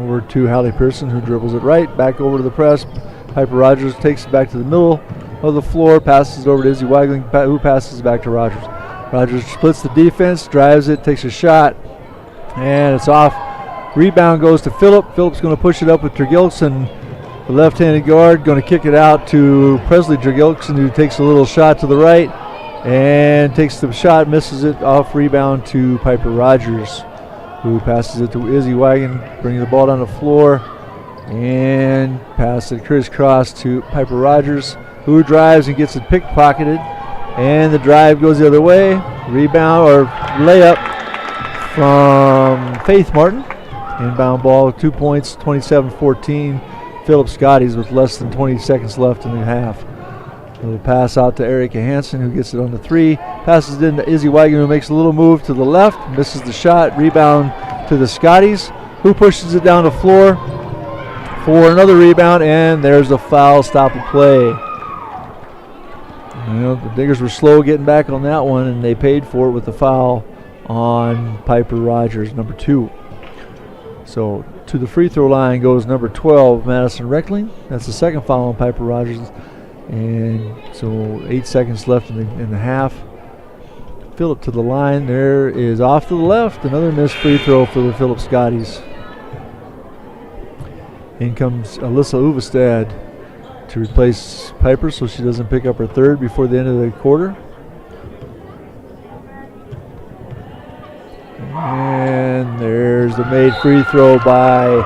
Over to Hallie Pearson, who dribbles it right, back over to the press. Piper Rogers takes it back to the middle of the floor, passes it over to Izzy Wagling, who passes it back to Rogers. Rogers splits the defense, drives it, takes a shot, and it's off. Rebound goes to Phillip. Phillip's going to push it up with Tergilson, the left-handed guard, going to kick it out to Presley Tergilson, who takes a little shot to the right and takes the shot, misses it, off rebound to Piper Rogers, who passes it to Izzy Wagon, bringing the ball down the floor, and pass it crisscross to Piper Rogers, who drives and gets it pickpocketed, and the drive goes the other way. Rebound or layup from Faith Martin. Inbound ball, 2 points, 27-14. Phillip Scotties with less than 20 seconds left in the half. A little pass out to Erica Hansen, who gets it on the 3. Passes it into Izzy Wagon, who makes a little move to the left, misses the shot. Rebound to the Scotties, who pushes it down the floor for another rebound, and there's a foul. Stop the play. The Diggers were slow getting back on that one, and they paid for it with the foul on Piper Rogers, number 2. So to the free throw line goes number 12, Madison Reckling. That's the second foul on Piper Rogers. And so 8 seconds left in the half. Phillip to the line. There is off to the left. Another missed free throw for the Phillip Scotties. In comes Alyssa Uvestad to replace Piper so she doesn't pick up her third before the end of the quarter. And there's the made free throw by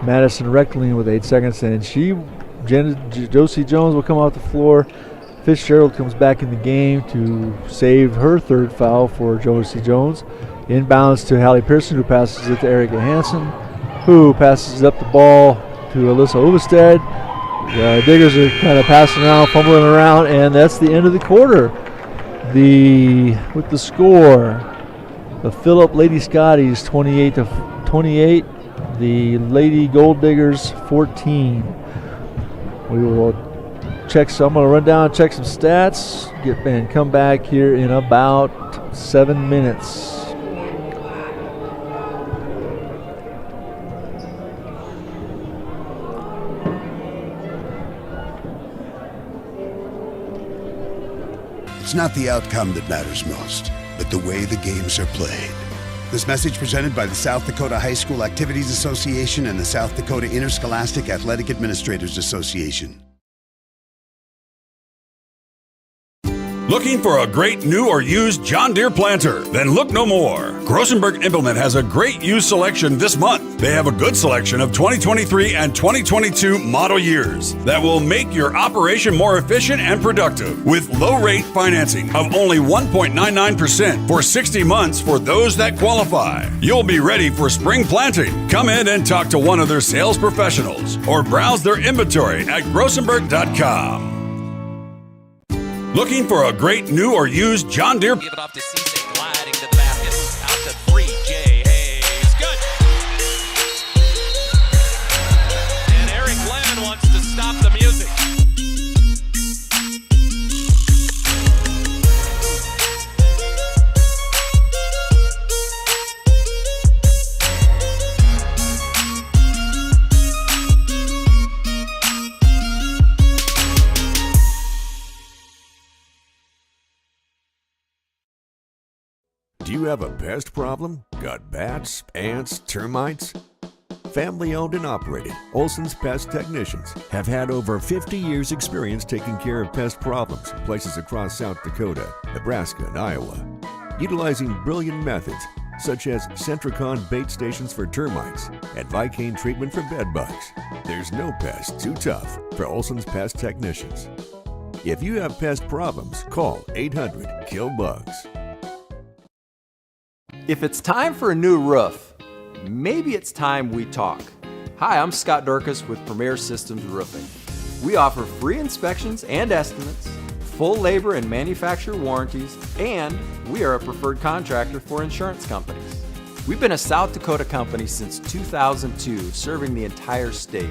Madison Reckling with 8 seconds. And Josie Jones will come off the floor. Fitzgerald comes back in the game to save her third foul for Josie Jones. Inbounds to Hallie Pearson, who passes it to Erica Hansen, who passes up the ball to Alyssa Uvestad. The Diggers are kind of passing around, fumbling around, and that's the end of the quarter. With the score, the Phillip Lady Scotties 28-28, the Lady Gold Diggers 14. We will I'm going to run down and check some stats, and come back here in about 7 minutes. It's not the outcome that matters most, but the way the games are played. This message presented by the South Dakota High School Activities Association and the South Dakota Interscholastic Athletic Administrators Association. Looking for a great new or used John Deere planter? Then look no more. Grossenberg Implement has a great used selection this month. They have a good selection of 2023 and 2022 model years that will make your operation more efficient and productive with low rate financing of only 1.99% for 60 months for those that qualify. You'll be ready for spring planting. Come in and talk to one of their sales professionals or browse their inventory at grossenberg.com. Looking for a great new or used John Deere? Give it off to Cisse, gliding to the basket. Out to 3, Jay Hayes. Good. And Eric Glenn wants to stop the music. Do you have a pest problem? Got bats, ants, termites? Family owned and operated, Olson's Pest Technicians have had over 50 years experience taking care of pest problems in places across South Dakota, Nebraska, and Iowa. Utilizing brilliant methods such as Centricon bait stations for termites and Vicane treatment for bed bugs. There's no pest too tough for Olson's Pest Technicians. If you have pest problems, call 800-KILL-BUGS. If it's time for a new roof, maybe it's time we talk. Hi, I'm Scott Dorcas with Premier Systems Roofing. We offer free inspections and estimates, full labor and manufacturer warranties, and we are a preferred contractor for insurance companies. We've been a South Dakota company since 2002, serving the entire state,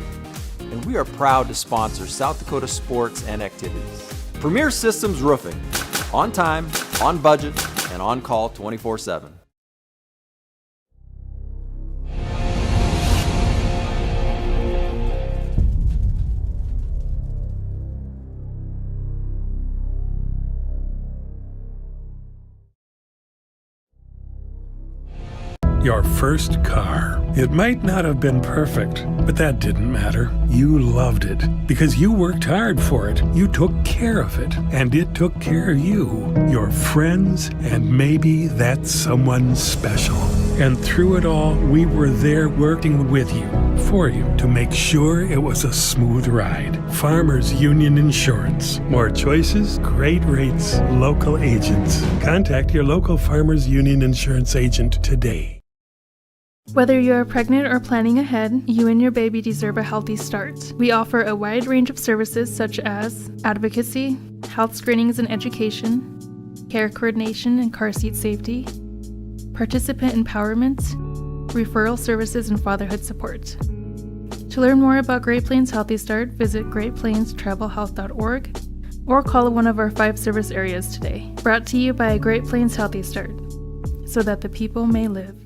and we are proud to sponsor South Dakota sports and activities. Premier Systems Roofing, on time, on budget, and on call 24/7. Your first car. It might not have been perfect, but that didn't matter. You loved it because you worked hard for it. You took care of it, and it took care of you, your friends, and maybe that someone special. And through it all, we were there working with you, for you, to make sure it was a smooth ride. Farmers Union Insurance. More choices, great rates, local agents. Contact your local Farmers Union Insurance agent today. Whether you're pregnant or planning ahead, you and your baby deserve a healthy start. We offer a wide range of services such as advocacy, health screenings and education, care coordination and car seat safety, participant empowerment, referral services, and fatherhood support. To learn more about Great Plains Healthy Start, visit greatplainstravelhealth.org or call one of our 5 service areas today. Brought to you by Great Plains Healthy Start, so that the people may live.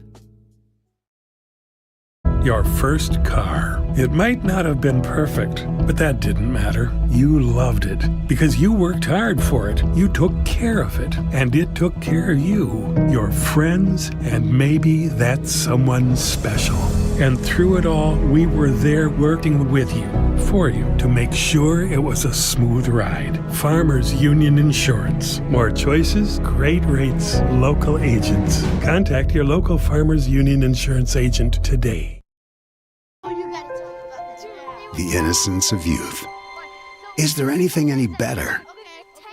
Your first car. It might not have been perfect, but that didn't matter. You loved it because you worked hard for it. You took care of it, and it took care of you, your friends, and maybe that someone special. And through it all, we were there working with you, for you, to make sure it was a smooth ride. Farmers Union Insurance. More choices, great rates, local agents. Contact your local Farmers Union Insurance agent today. The innocence of youth. Is there anything any better?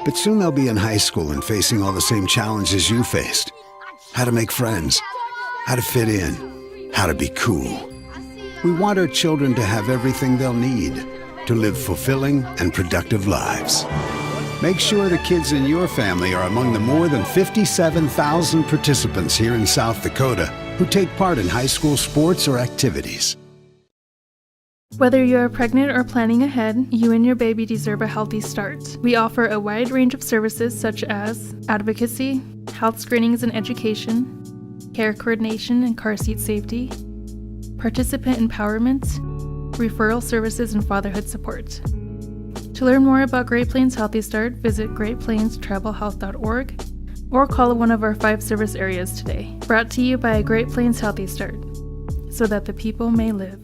But soon they'll be in high school and facing all the same challenges you faced. How to make friends, how to fit in, how to be cool. We want our children to have everything they'll need to live fulfilling and productive lives. Make sure the kids in your family are among the more than 57,000 participants here in South Dakota who take part in high school sports or activities. Whether you're pregnant or planning ahead, you and your baby deserve a healthy start. We offer a wide range of services such as advocacy, health screenings and education, care coordination and car seat safety, participant empowerment, referral services, and fatherhood support. To learn more about Great Plains Healthy Start, visit greatplainstravelhealth.org or call one of our 5 service areas today. Brought to you by Great Plains Healthy Start, so that the people may live.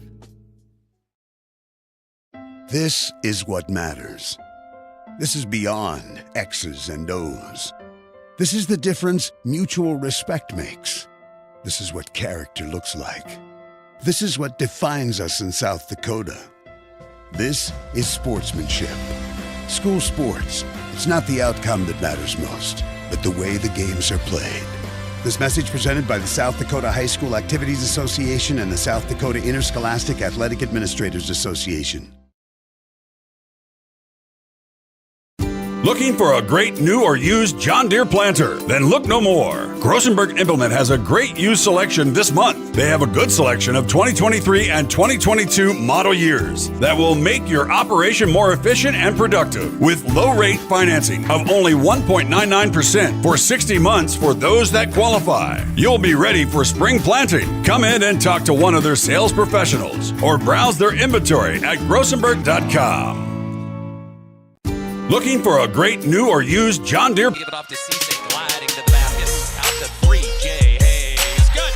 This is what matters. This is beyond X's and O's. This is the difference mutual respect makes. This is what character looks like. This is what defines us in South Dakota. This is sportsmanship. School sports, it's not the outcome that matters most, but the way the games are played. This message presented by the South Dakota High School Activities Association and the South Dakota Interscholastic Athletic Administrators Association. Looking for a great new or used John Deere planter? Then look no more. Grossenberg Implement has a great used selection this month. They have a good selection of 2023 and 2022 model years that will make your operation more efficient and productive with low rate financing of only 1.99% for 60 months for those that qualify. You'll be ready for spring planting. Come in and talk to one of their sales professionals or browse their inventory at grossenberg.com. Looking for a great new or used John Deere? Give it off to Cisse, gliding to the basket. Out to three, Jay Hayes. Good.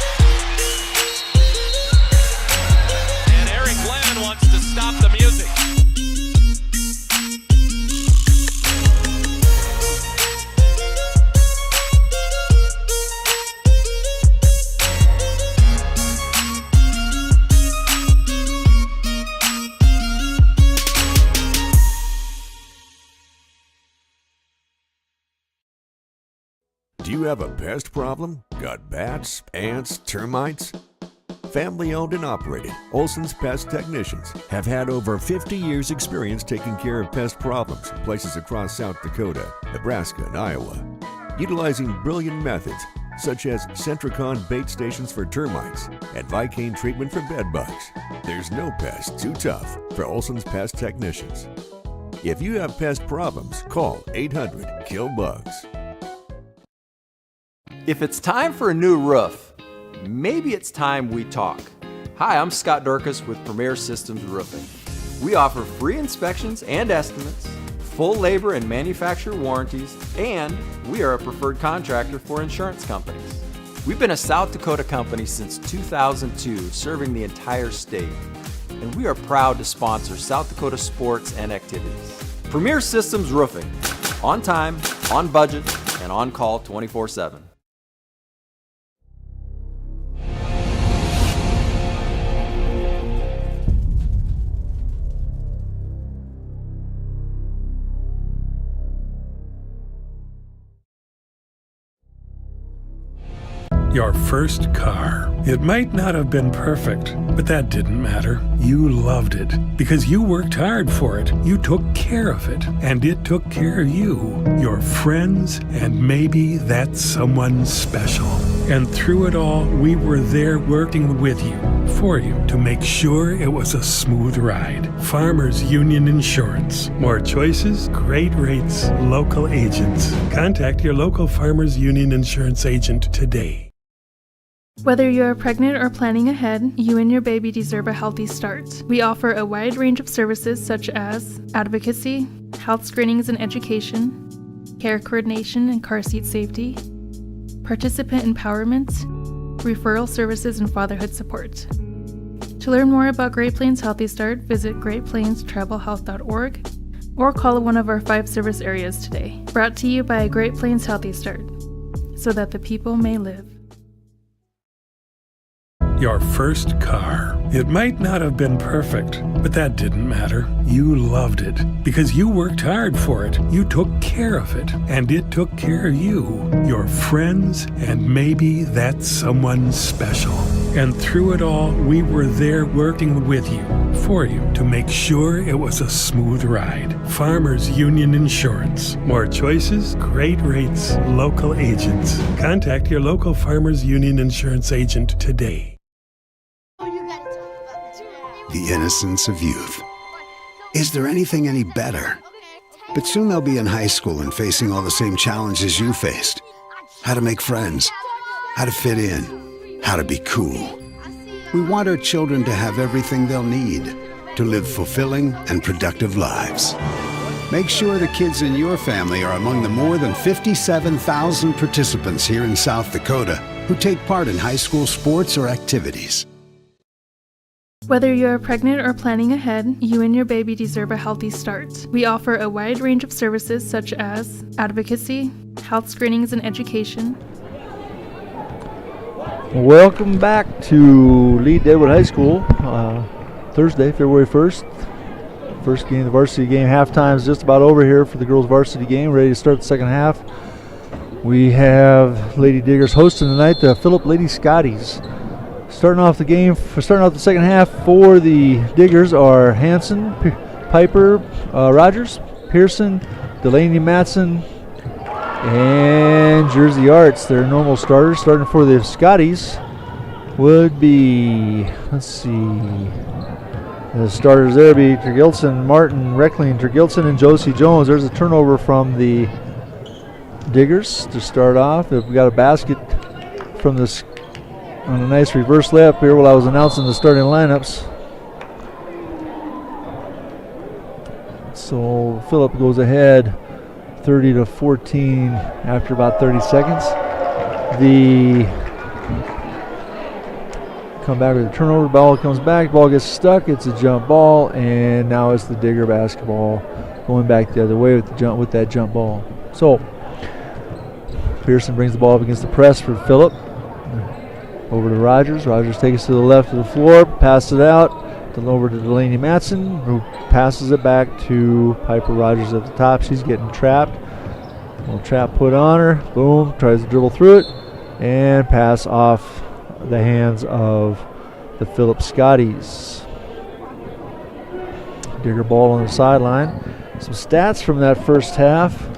And Eric Glenn wants to stop the music. Do you have a pest problem? Got bats, ants, termites? Family owned and operated, Olson's Pest Technicians have had over 50 years experience taking care of pest problems in places across South Dakota, Nebraska, and Iowa. Utilizing brilliant methods such as Centricon bait stations for termites and Vicane treatment for bed bugs, there's no pest too tough for Olson's Pest Technicians. If you have pest problems, call 800-KILL-BUGS. If it's time for a new roof, maybe it's time we talk. Hi, I'm Scott Dorcas with Premier Systems Roofing. We offer free inspections and estimates, full labor and manufacturer warranties, and we are a preferred contractor for insurance companies. We've been a South Dakota company since 2002, serving the entire state, and we are proud to sponsor South Dakota sports and activities. Premier Systems Roofing, on time, on budget, and on call 24/7. Your first car. It might not have been perfect, but that didn't matter. You loved it because you worked hard for it. You took care of it, and it took care of you, your friends, and maybe that someone special. And through it all, we were there working with you, for you, to make sure it was a smooth ride. Farmers Union Insurance. More choices, great rates, local agents. Contact your local Farmers Union Insurance agent today. Whether you're pregnant or planning ahead, you and your baby deserve a healthy start. We offer a wide range of services such as advocacy, health screenings and education, care coordination and car seat safety, participant empowerment, referral services, and fatherhood support. To learn more about Great Plains Healthy Start, visit greatplainstravelhealth.org or call one of our 5 service areas today. Brought to you by Great Plains Healthy Start, so that the people may live. Your first car. It might not have been perfect, but that didn't matter. You loved it because you worked hard for it. You took care of it, and it took care of you, your friends, and maybe that someone special. And through it all, we were there working with you, for you, to make sure it was a smooth ride. Farmers Union Insurance. More choices, great rates, local agents. Contact your local Farmers Union Insurance agent today. The innocence of youth. Is there anything any better? But soon they'll be in high school and facing all the same challenges you faced. How to make friends, how to fit in, how to be cool. We want our children to have everything they'll need to live fulfilling and productive lives. Make sure the kids in your family are among the more than 57,000 participants here in South Dakota who take part in high school sports or activities. Whether you're pregnant or planning ahead, you and your baby deserve a healthy start. We offer a wide range of services such as advocacy, health screenings, and education. Welcome back to Lead-Deadwood High School. Thursday, February 1st. First game, the varsity game. Halftime is just about over here for the girls' varsity game. Ready to start the second half. We have Lady Diggers hosting tonight the Phillip Lady Scotties. Starting off the second half for the Diggers are Hanson, Piper, Rogers, Pearson, Delaney Matson, and Jersey Arts. Their normal starters. Starting for the Scotties would be, let's see, the starters there would be Tergilson, Martin, Reckling, Tergilson, and Josie Jones. There's a turnover from the Diggers to start off. We got a basket from this on a nice reverse layup here while I was announcing the starting lineups. So Phillip goes ahead 30-14 after about 30 seconds. Come back with a turnover, ball comes back, ball gets stuck, it's a jump ball, and now it's the Digger basketball going back the other way with that jump ball. So Pearson brings the ball up against the press for Phillip. Over to Rogers. Rogers takes it to the left of the floor, passes it out, over to Delaney Matson, who passes it back to Piper Rogers at the top. She's getting trapped. Little trap put on her. Boom, tries to dribble through it, and pass off the hands of the Phillip Scotties. Digger ball on the sideline. Some stats from that first half.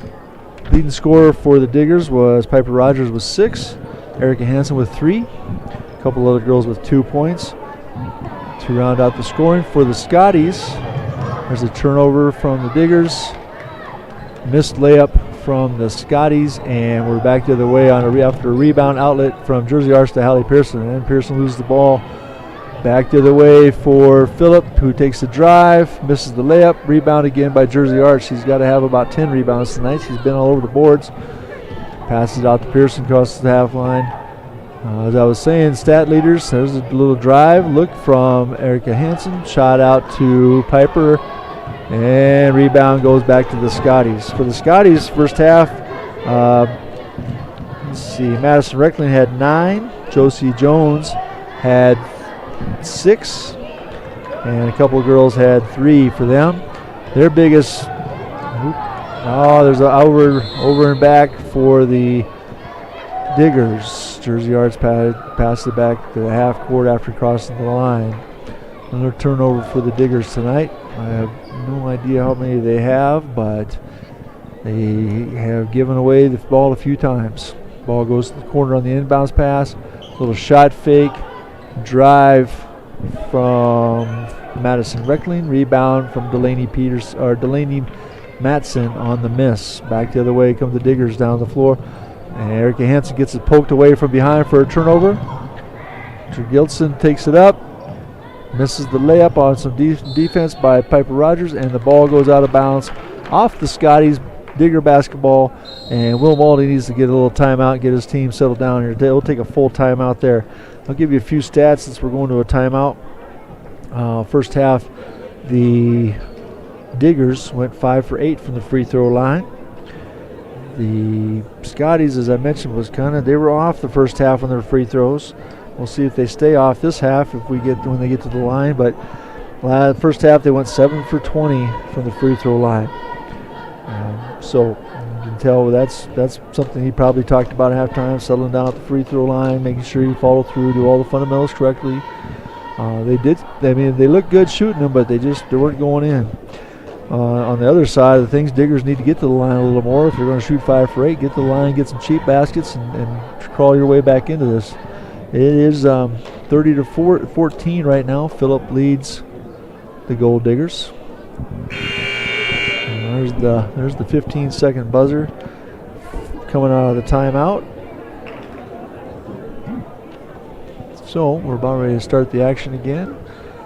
Leading scorer for the Diggers was Piper Rogers with 6. Erica Hansen with 3. A couple other girls with 2 points. To round out the scoring for the Scotties, there's a turnover from the Diggers. Missed layup from the Scotties, and we're back the other way after a rebound outlet from Jersey Arts to Hallie Pearson. And then Pearson loses the ball. Back the other way for Phillip, who takes the drive, misses the layup. Rebound again by Jersey Arts. She's got to have about 10 rebounds tonight. She's been all over the boards. Passes out to Pearson, crosses the half line. As I was saying, stat leaders, there's a little drive. Look from Erica Hansen. Shot out to Piper. And rebound goes back to the Scotties. For the Scotties, first half, let's see, Madison Reckling had 9. Josie Jones had 6. And a couple of girls had 3 for them. Their biggest, there's an over and back for the Diggers. Jersey Arts passed it back to the half court after crossing the line. Another turnover for the Diggers tonight. I have no idea how many they have, but they have given away the ball a few times. Ball goes to the corner on the inbounds pass. Little shot fake. Drive from Madison Reckling. Rebound from Delaney Matson on the miss. Back the other way come the Diggers down the floor. And Erica Hansen gets it poked away from behind for a turnover. Tergilson takes it up. Misses the layup on some defense by Piper Rogers, and the ball goes out of bounds off the Scotties. Digger basketball, and Will Maldy needs to get a little timeout and get his team settled down here. He'll take a full timeout there. I'll give you a few stats since we're going to a timeout. First half, the Diggers went 5 for 8 from the free throw line. The Scotties, as I mentioned, they were off the first half on their free throws. We'll see if they stay off this half when they get to the line. But first half they went 7 for 20 from the free throw line. So you can tell that's something he probably talked about at halftime, settling down at the free throw line, making sure he followed through, do all the fundamentals correctly. They looked good shooting them, but they weren't going in. On the other side of the things, Diggers need to get to the line a little more. If they're going to shoot 5 for 8, get to the line, get some cheap baskets, and crawl your way back into this. It is 30-14 right now. Phillip leads the Gold Diggers. And there's the 15-second buzzer coming out of the timeout. So we're about ready to start the action again.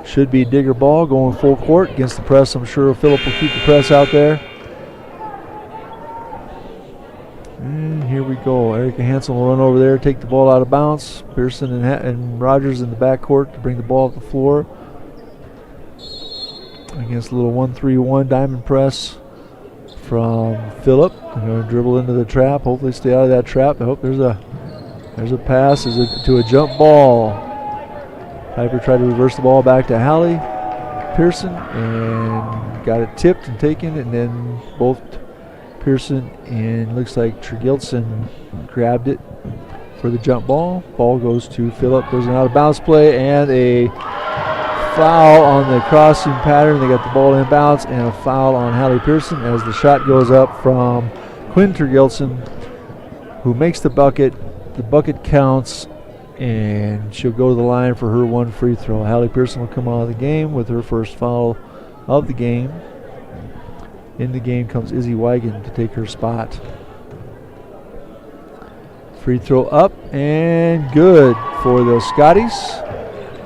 Should be Digger ball going full court against the press. I'm sure Phillip will keep the press out there. And here we go. Erica Hansen will run over there, take the ball out of bounds. Pearson and Rogers in the backcourt to bring the ball up the floor. against a little 1-3-1 diamond press from Phillip. They're going to dribble into the trap. Hopefully stay out of that trap. I hope there's a pass to a jump ball. Piper tried to reverse the ball back to Hallie Pearson and got it tipped and taken, and then both Pearson and looks like Tergilson grabbed it for the jump ball. Ball goes to Phillip. There's an out of bounds play and a foul on the crossing pattern. They got the ball in bounds and a foul on Hallie Pearson as the shot goes up from Quinn Tergilson, who makes the bucket. The bucket counts, and she'll go to the line for her one free throw. Hallie Pearson will come out of the game with her first foul of the game. In the game comes Izzy Wigan to take her spot. Free throw up and good for the Scotties.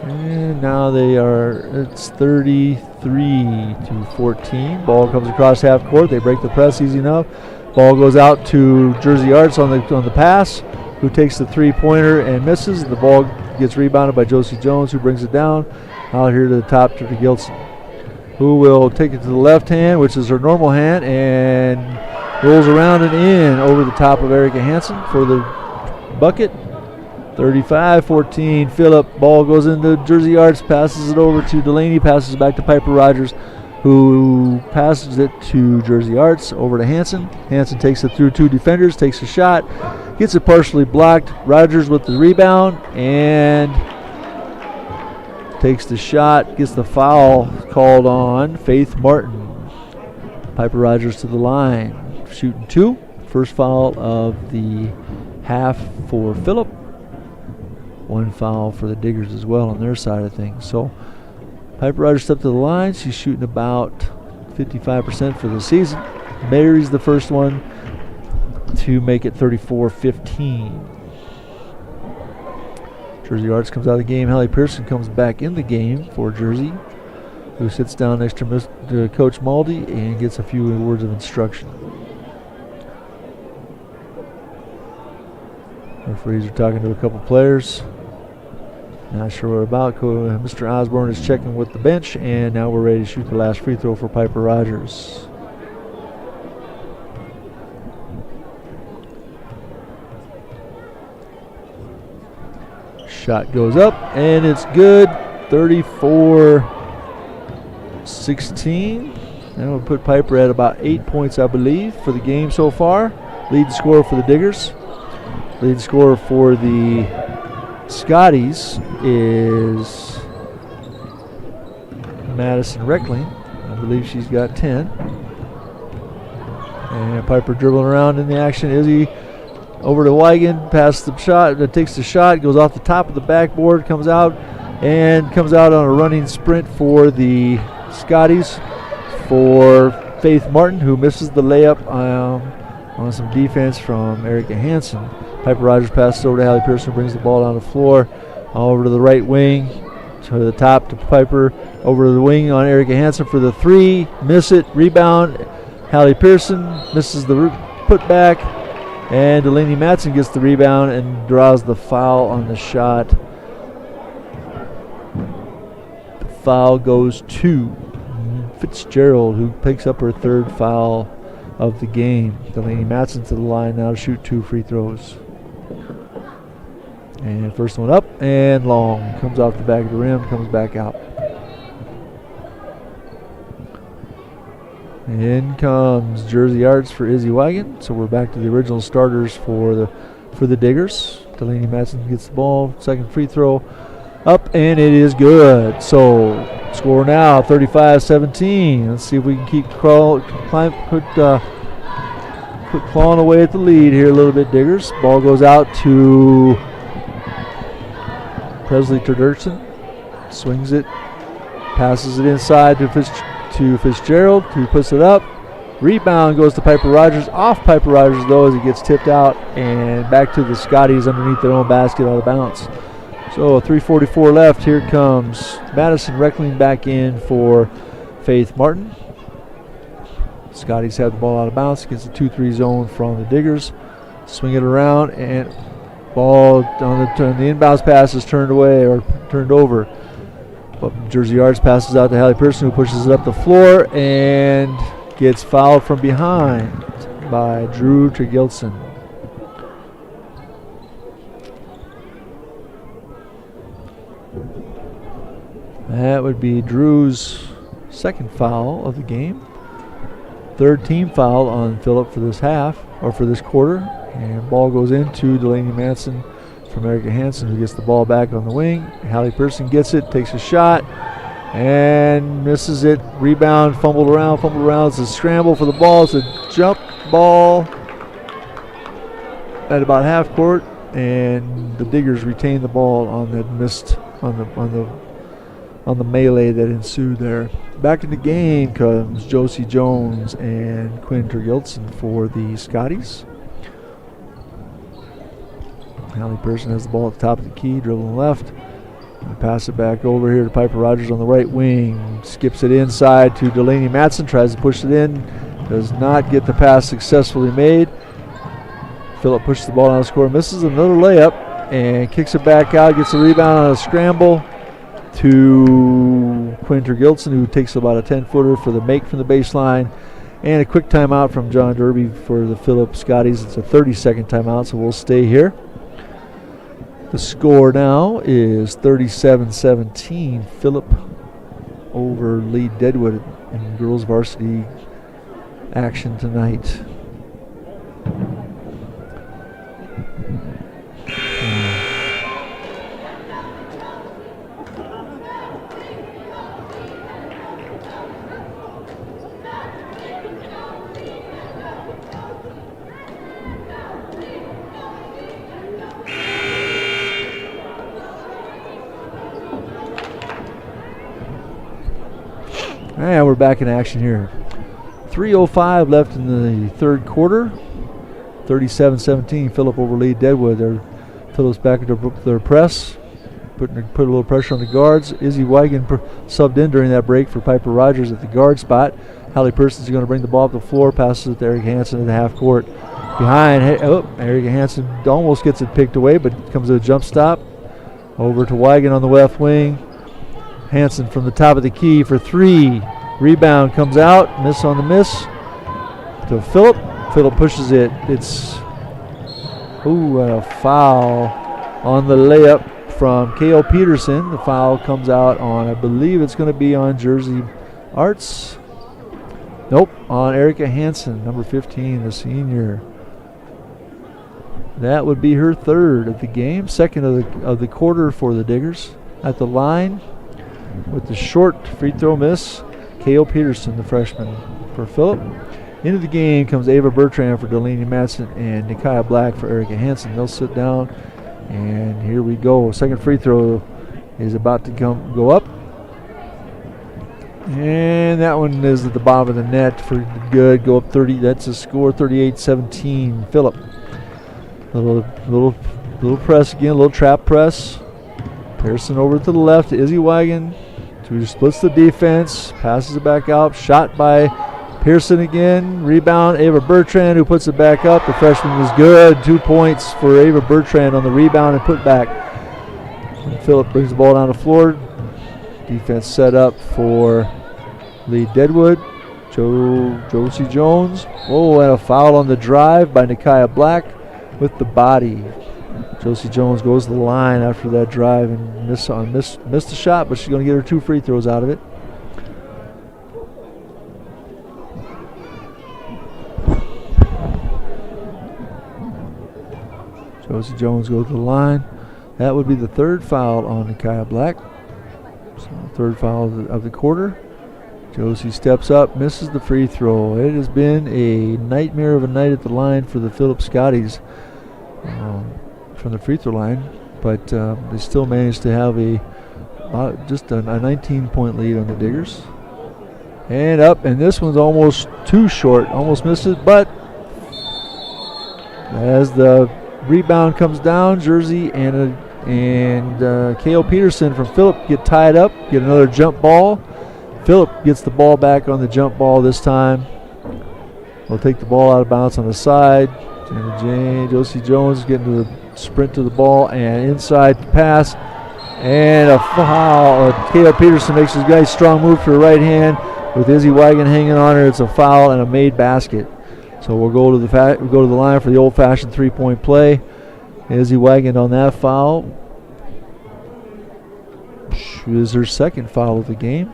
And now it's 33-14. Ball comes across half court. They break the press easy enough. Ball goes out to Jersey Arts on the pass, who takes the three-pointer and misses. The ball gets rebounded by Josie Jones, who brings it down out here to the top to Gilson, who will take it to the left hand, which is her normal hand, and rolls around and in over the top of Erica Hansen for the bucket. 35-14. Phillip. Ball goes into Jersey Arts, passes it over to Delaney, passes it back to Piper Rogers, who passes it to Jersey Arts over to Hansen. Hansen takes it through two defenders, takes a shot, gets it partially blocked. Rogers with the rebound and takes the shot, gets the foul called on Faith Martin. Piper Rogers to the line, shooting two. First foul of the half for Phillip. One foul for the Diggers as well on their side of things. So Piper Rogers stepped to the line. She's shooting about 55% for the season. Mary's the first one to make it 34-15. Jersey Arts comes out of the game. Hallie Pearson comes back in the game for Jersey, who sits down next to Coach Maldy and gets a few words of instruction. Referees are talking to a couple players. Not sure what about. Mr. Osborne is checking with the bench, and now we're ready to shoot the last free throw for Piper Rogers. Shot goes up, and it's good. 34-16. That will put Piper at about 8 points, I believe, for the game so far. Lead scorer for the Diggers. Lead scorer for the Scotties is Madison Reckling. I believe she's got 10. And Piper dribbling around in the action. Izzy over to Wigan, past the shot, takes the shot, goes off the top of the backboard, comes out on a running sprint for the Scotties for Faith Martin, who misses the layup on some defense from Erica Hansen. Piper Rogers passes over to Hallie Pearson, brings the ball down the floor, over to the right wing, to the top to Piper, over to the wing on Erica Hansen for the three, miss it, rebound. Hallie Pearson misses the putback, and Delaney Matson gets the rebound and draws the foul on the shot. The foul goes to Fitzgerald, who picks up her third foul of the game. Delaney Matson to the line now to shoot two free throws. And first one up and long. Comes off the back of the rim, comes back out. In comes Jersey Arts for Izzy Wigan. So we're back to the original starters for the Diggers. Delaney Matson gets the ball. Second free throw up, and it is good. So score now 35-17. Let's see if we can keep clawing away at the lead here a little bit, Diggers. Ball goes out to Presley Terderson. Swings it, passes it inside to Fitzgerald, who puts it up. Rebound goes to Piper Rogers. Off Piper Rogers, though, as he gets tipped out, and back to the Scotties underneath their own basket out of bounds. So 3:44 left. Here comes Madison Reckling back in for Faith Martin. Scotties have the ball out of bounds against the 2-3 zone from the Diggers. Swing it around, and ball on the inbounds pass is turned away or turned over. Jersey Arts passes out to Hallie Pearson, who pushes it up the floor and gets fouled from behind by Drew Tergilson. That would be Drew's second foul of the game. Third team foul on Phillip for this half, or for this quarter. And ball goes into Delaney Manson from Erica Hansen, who gets the ball back on the wing. Hallie Pearson gets it, takes a shot, and misses it. Rebound, fumbled around. It's a scramble for the ball. It's a jump ball at about half court, and the Diggers retain the ball on that missed on the melee that ensued there. Back in the game comes Josie Jones and Quinn Tergilson for the Scotties. Hallie Pearson has the ball at the top of the key, dribbling left. Pass it back over here to Piper Rogers on the right wing. Skips it inside to Delaney Matson, tries to push it in. Does not get the pass successfully made. Phillip pushes the ball down the score, misses another layup, and kicks it back out, gets a rebound on a scramble to Quinn Tergilson, who takes about a 10-footer for the make from the baseline. And a quick timeout from John Derby for the Phillip Scotties. It's a 30-second timeout, so we'll stay here. The score now is 37-17. Phillip over Lead-Deadwood in girls varsity action tonight. And we're back in action here. 3:05 left in the third quarter. 37-17, Phillip over Lead-Deadwood. Phillip's back into their press, put a little pressure on the guards. Izzy Wigan subbed in during that break for Piper Rogers at the guard spot. Hallie Pearson's going to bring the ball up the floor, passes it to Eric Hansen in the half court. Behind, Eric Hansen almost gets it picked away, but comes to a jump stop. Over to Wigan on the left wing. Hansen from the top of the key for three. Rebound comes out, miss on the miss to Phillip. Phillip pushes it. It's a foul on the layup from K.O. Peterson. The foul comes out on, I believe it's going to be on Jersey Arts. Nope, on Erica Hansen, number 15, the senior. That would be her third of the game, second of the quarter for the Diggers. At the line with the short free throw miss, K.O. Peterson, the freshman for Phillip. Into the game comes Ava Bertrand for Delaney Matson and Nikiah Black for Erica Hansen. They'll sit down, and here we go. Second free throw is about to go up. And that one is at the bottom of the net for good. Go up 30. That's a score, 38-17. Phillip. Little press again, a little trap press. Pearson over to the left to Izzy Wigan, who splits the defense, passes it back out. Shot by Pearson again. Rebound, Ava Bertrand, who puts it back up. The freshman was good. 2 points for Ava Bertrand on the rebound and put back. And Phillip brings the ball down the floor. Defense set up for Lead-Deadwood. Josie Jones. Oh, and a foul on the drive by Nikiah Black with the body. Josie Jones goes to the line after that drive and missed the shot, but she's going to get her 2 free throws out of it. Josie Jones goes to the line. That would be the third foul on Nikiah Black. So third foul of the quarter. Josie steps up, misses the free throw. It has been a nightmare of a night at the line for the Phillip Scotties from the free throw line, but they still managed to have just a 19-point lead on the Diggers. And up, and this one's almost too short, almost missed it, but as the rebound comes down, Jersey and K.O. Peterson from Phillip get tied up, get another jump ball. Phillip gets the ball back on the jump ball this time. They'll take the ball out of bounds on the side. Josie Jones getting to the sprint to the ball and inside pass And a foul. Caleb Peterson makes his nice strong move to her right hand with Izzy Wagon hanging on her. It's a foul and a made basket. So we'll go to the line for the old-fashioned three-point play. Izzy Wagon on that foul. Is her second foul of the game.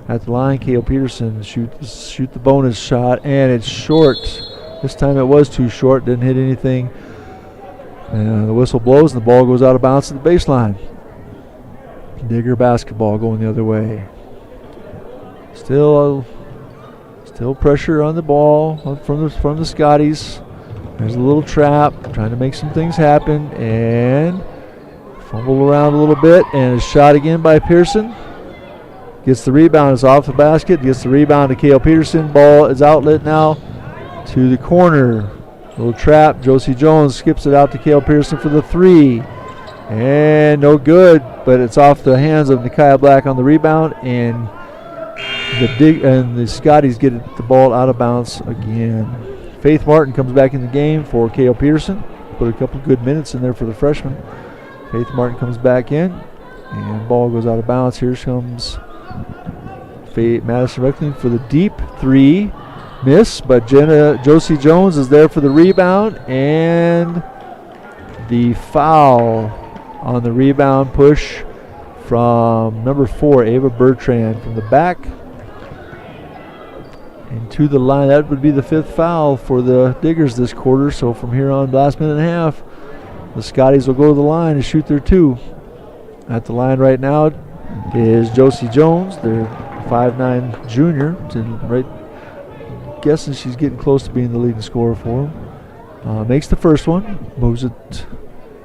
At the line, Caleb Peterson shoot the bonus shot, and it's short. This time it was too short, didn't hit anything. And the whistle blows and the ball goes out of bounds to the baseline. Digger basketball going the other way. Still pressure on the ball from the Scotties. There's a little trap, trying to make some things happen, and fumble around a little bit, and a shot again by Pearson. Gets the rebound, it's off the basket, gets the rebound to Cale Peterson. Ball is outlet now to the corner. Little trap, Josie Jones skips it out to Cale Pearson for the three. And no good, but it's off the hands of Nikiah Black on the rebound, and the Scotties get the ball out of bounds again. Faith Martin comes back in the game for Cale Peterson. Put a couple good minutes in there for the freshman. Faith Martin comes back in, and ball goes out of bounds. Here comes Madison Reckling for the deep three. Miss, but Josie Jones is there for the rebound, and the foul on the rebound push from number 4, Ava Bertrand, from the back into the line. That would be the 5th foul for the Diggers this quarter. So from here on, last minute and a half, the Scotties will go to the line and shoot their 2. At the line right now is Josie Jones, their 5'9" junior. Right, guessing she's getting close to being the leading scorer for them. Makes the first one, moves it,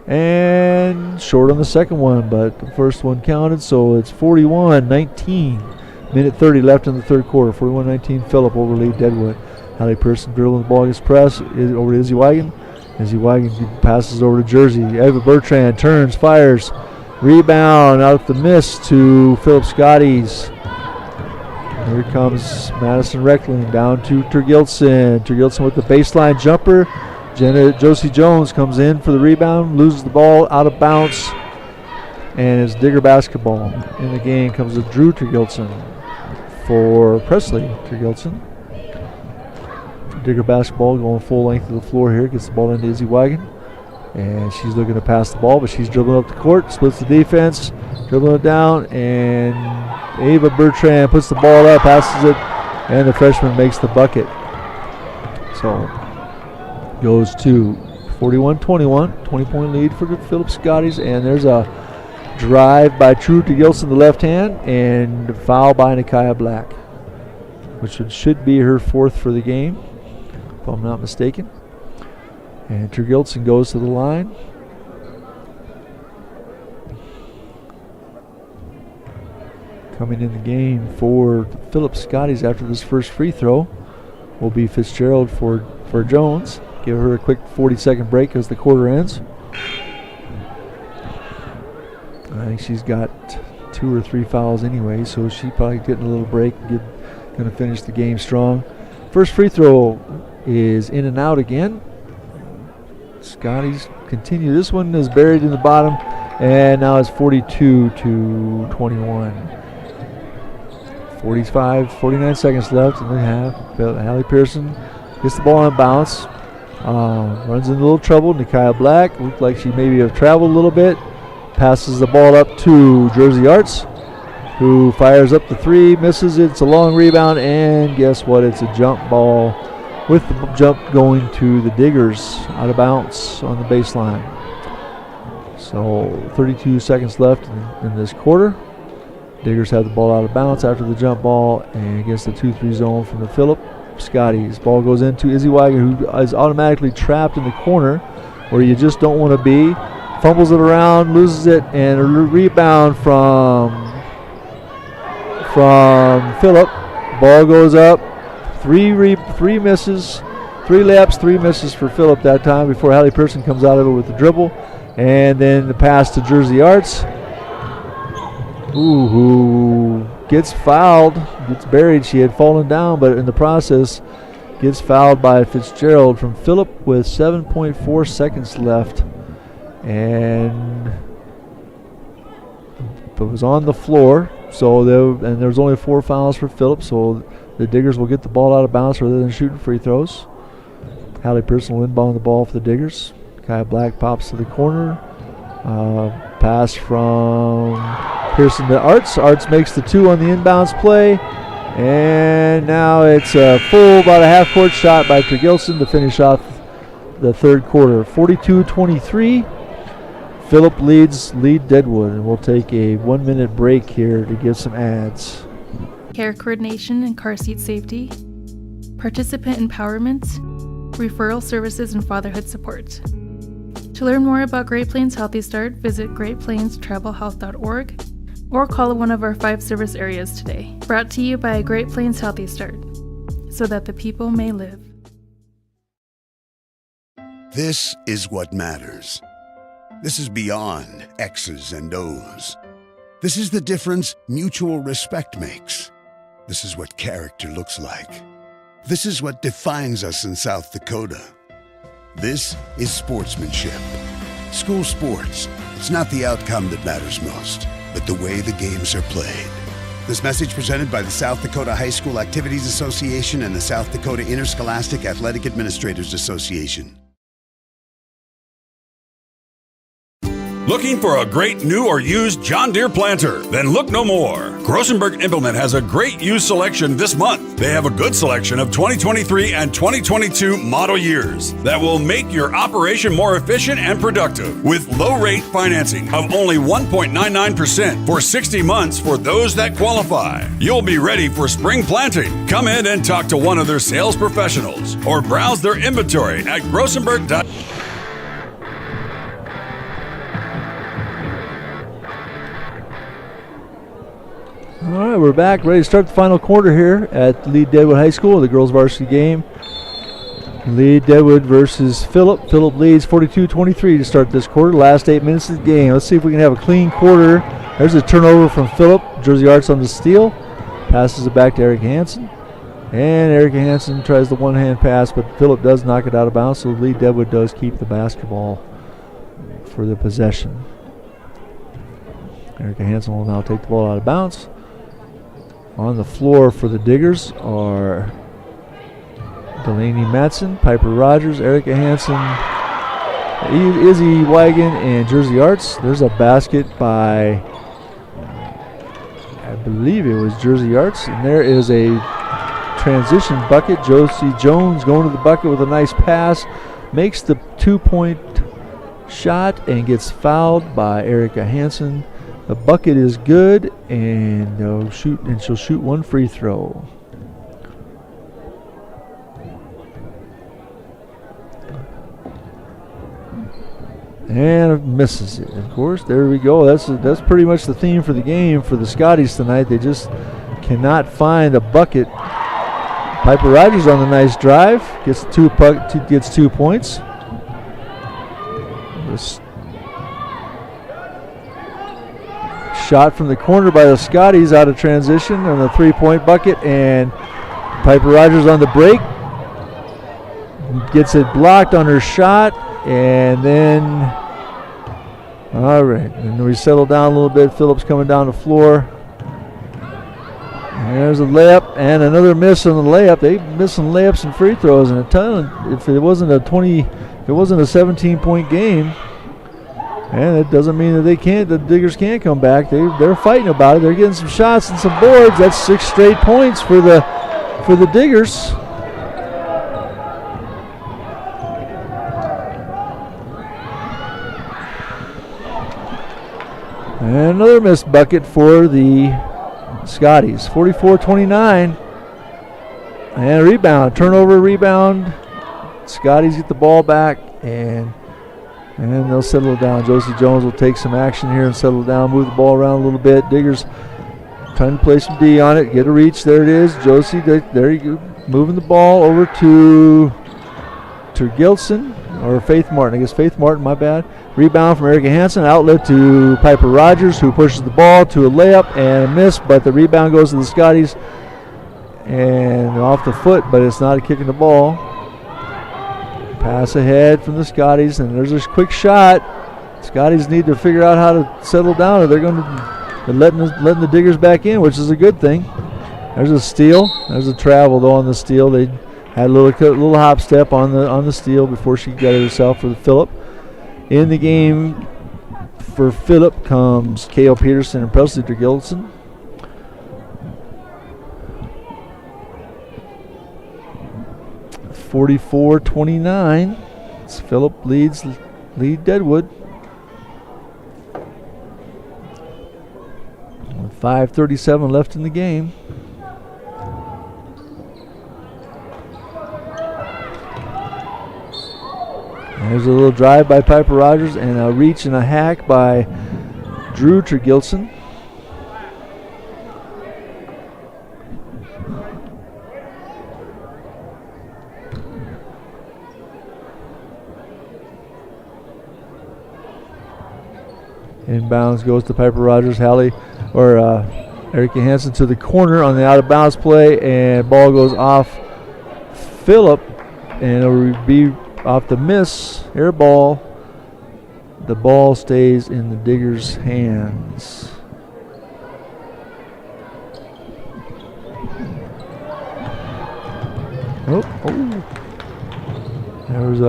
and short on the second one, but the first one counted, so it's 41-19. Minute 30 left in the third quarter. 41-19, Phillip over Lead-Deadwood. Hallie Pearson dribbling the ball against press over to Izzy Wagon. Izzy Wagon passes over to Jersey. Eva Bertrand turns, fires, rebound out the miss to Phillip Scotties. Here comes Madison Reckling down to Tergilson. Tergilson with the baseline jumper. Josie Jones comes in for the rebound, loses the ball out of bounds, and it's Digger basketball. In the game comes with Drew Tergilson for Presley Tergilson. Digger basketball going full length of the floor here, gets the ball into Izzy Wagon, and she's looking to pass the ball, but she's dribbling up the court, splits the defense, dribbling it down, and Ava Bertrand puts the ball up, passes it, and the freshman makes the bucket. So goes to 41-21, 20-point lead for the Phillip Scotties, and there's a drive by Drew Tergilson, the left hand, and a foul by Nikiah Black, which should be her 4th for the game, if I'm not mistaken. And Tergilson goes to the line. Coming in the game for Phillip Scotties after this first free throw will be Fitzgerald for Jones. Give her a quick 40-second break as the quarter ends. I think she's got 2 or 3 fouls anyway, so she's probably getting a little break, going to finish the game strong. First free throw is in and out again. Scotties continue. This one is buried in the bottom, and now it's 42-21. 49 seconds left in the half. Hallie Pearson gets the ball on bounce. Runs into a little trouble. Nikiah Black looked like she maybe have traveled a little bit. Passes the ball up to Jersey Arts, who fires up the 3, misses it. It's a long rebound, and guess what? It's a jump ball with the jump going to the Diggers out of bounds on the baseline. So 32 seconds left in this quarter. Diggers have the ball out of bounds after the jump ball and against the 2-3 zone from the Phillip Scotties. Ball goes into Izzy Wagon, who is automatically trapped in the corner where you just don't want to be. Fumbles it around, loses it, and a rebound from Phillip. Ball goes up. 3 misses, 3 layups, 3 misses for Phillip that time before Hallie Pearson comes out of it with the dribble. And then the pass to Jersey Arts, who gets fouled, gets buried. She had fallen down, but in the process gets fouled by Fitzgerald from Phillip with 7.4 seconds left. And Phillip. It was on the floor, and there was only 4 fouls for Phillip, so the Diggers will get the ball out of bounds rather than shooting free throws. Hallie Pearson will inbound the ball for the Diggers. Kaya Black pops to the corner. Pass from Pearson to Arts. Arts makes the 2 on the inbounds play. And now it's a full, about a half-court shot by Tergilson to finish off the third quarter. 42-23. Phillip leads Lead-Deadwood, and we'll take a 1-minute break here to get some ads. Care coordination and car seat safety, participant empowerment, referral services, and fatherhood support. To learn more about Great Plains Healthy Start, visit greatplainstravelhealth.org or call one of our 5 service areas today. Brought to you by Great Plains Healthy Start, so that the people may live. This is what matters. This is beyond X's and O's. This is the difference mutual respect makes. This is what character looks like. This is what defines us in South Dakota. This is sportsmanship. School sports, it's not the outcome that matters most, but the way the games are played. This message presented by the South Dakota High School Activities Association and the South Dakota Interscholastic Athletic Administrators Association. Looking for a great new or used John Deere planter? Then look no more. Grossenberg Implement has a great used selection this month. They have a good selection of 2023 and 2022 model years that will make your operation more efficient and productive with low-rate financing of only 1.99% for 60 months for those that qualify. You'll be ready for spring planting. Come in and talk to one of their sales professionals or browse their inventory at grossenberg.com. All right, we're back, ready to start the final quarter here at Lead-Deadwood High School, the girls' varsity game. Lead-Deadwood versus Phillip. Phillip leads 42-23 to start this quarter. Last 8 minutes of the game. Let's see if we can have a clean quarter. There's a turnover from Phillip. Jersey Arts on the steal. Passes it back to Erica Hansen. And Erica Hansen tries the one-hand pass, but Phillip does knock it out of bounds, so Lead-Deadwood does keep the basketball for the possession. Erica Hansen will now take the ball out of bounds. On the floor for the Diggers are Delaney Matson, Piper Rogers, Erica Hansen, Izzy Wagon, and Jersey Arts. There's a basket by, I believe it was Jersey Arts, and there is a transition bucket. Josie Jones going to the bucket with a nice pass, makes the 2-point shot and gets fouled by Erica Hansen. The bucket is good, and she'll shoot 1 free throw. And misses it, of course. There we go. That's pretty much the theme for the game for the Scotties tonight. They just cannot find a bucket. Piper Rogers on the nice drive, gets 2 points. This shot from the corner by the Scotties out of transition on the 3-point bucket, and Piper Rogers on the break gets it blocked on her shot, and then all right, and we settle down a little bit. Phillip's coming down the floor. There's a layup and another miss on the layup. They missing layups and free throws, and if it wasn't a 17-point game. And it doesn't mean that the Diggers can't come back. They're fighting about it. They're getting some shots and some boards. That's 6 straight points for the Diggers. And another missed bucket for the Scotties. 44-29. And a rebound. Turnover, rebound. Scotties get the ball back, and they'll settle it down. Josie Jones will take some action here and settle down, move the ball around a little bit. Diggers trying to play some D on it, get a reach. There it is. Josie, there you go. Moving the ball over to Gilson, or Faith Martin. I guess Faith Martin, my bad. Rebound from Erica Hansen. Outlet to Piper Rogers, who pushes the ball to a layup and a miss, but the rebound goes to the Scotties. And off the foot, but it's not a kick in the ball. Pass ahead from the Scotties, and there's a quick shot. Scotties need to figure out how to settle down, or they're going but letting the Diggers back in, which is a good thing. There's a steal. There's a travel though on the steal. They had a little hop step on the steal before she got it herself for the Phillip. In the game for Phillip comes K.O. Peterson and Presley Gilson. (44-29). Phillip leads Lead-Deadwood. With 5:37 left in the game. There's a little drive by Piper Rogers and a reach and a hack by Drew Tregilson. Inbounds goes to Piper Rogers. Erica Hansen to the corner on the out of bounds play, and ball goes off Phillip, and it'll be off the miss, air ball. The ball stays in the Diggers' hands. Oh. There was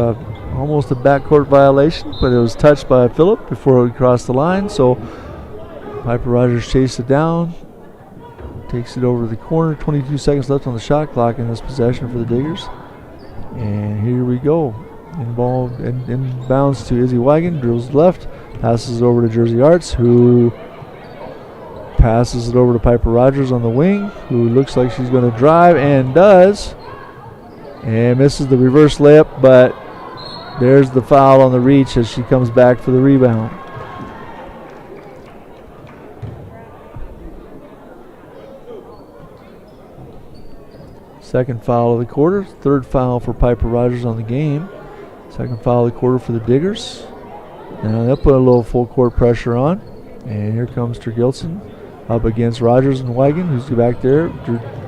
almost a backcourt violation, but it was touched by Phillip before it crossed the line. So Piper Rogers chased it down, takes it over to the corner. 22 seconds left on the shot clock in this possession for the Diggers. And here we go. Involved and inbounds to Izzy Wagon, drills left, passes it over to Jersey Arts, who passes it over to Piper Rogers on the wing, who looks like she's going to drive and does, and misses the reverse layup, but there's the foul on the reach as she comes back for the rebound. Second foul of the quarter, third foul for Piper Rogers on the game. Second foul of the quarter for the Diggers. Now they'll put a little full court pressure on. And here comes Tregilson up against Rogers and Wagon, who's back there.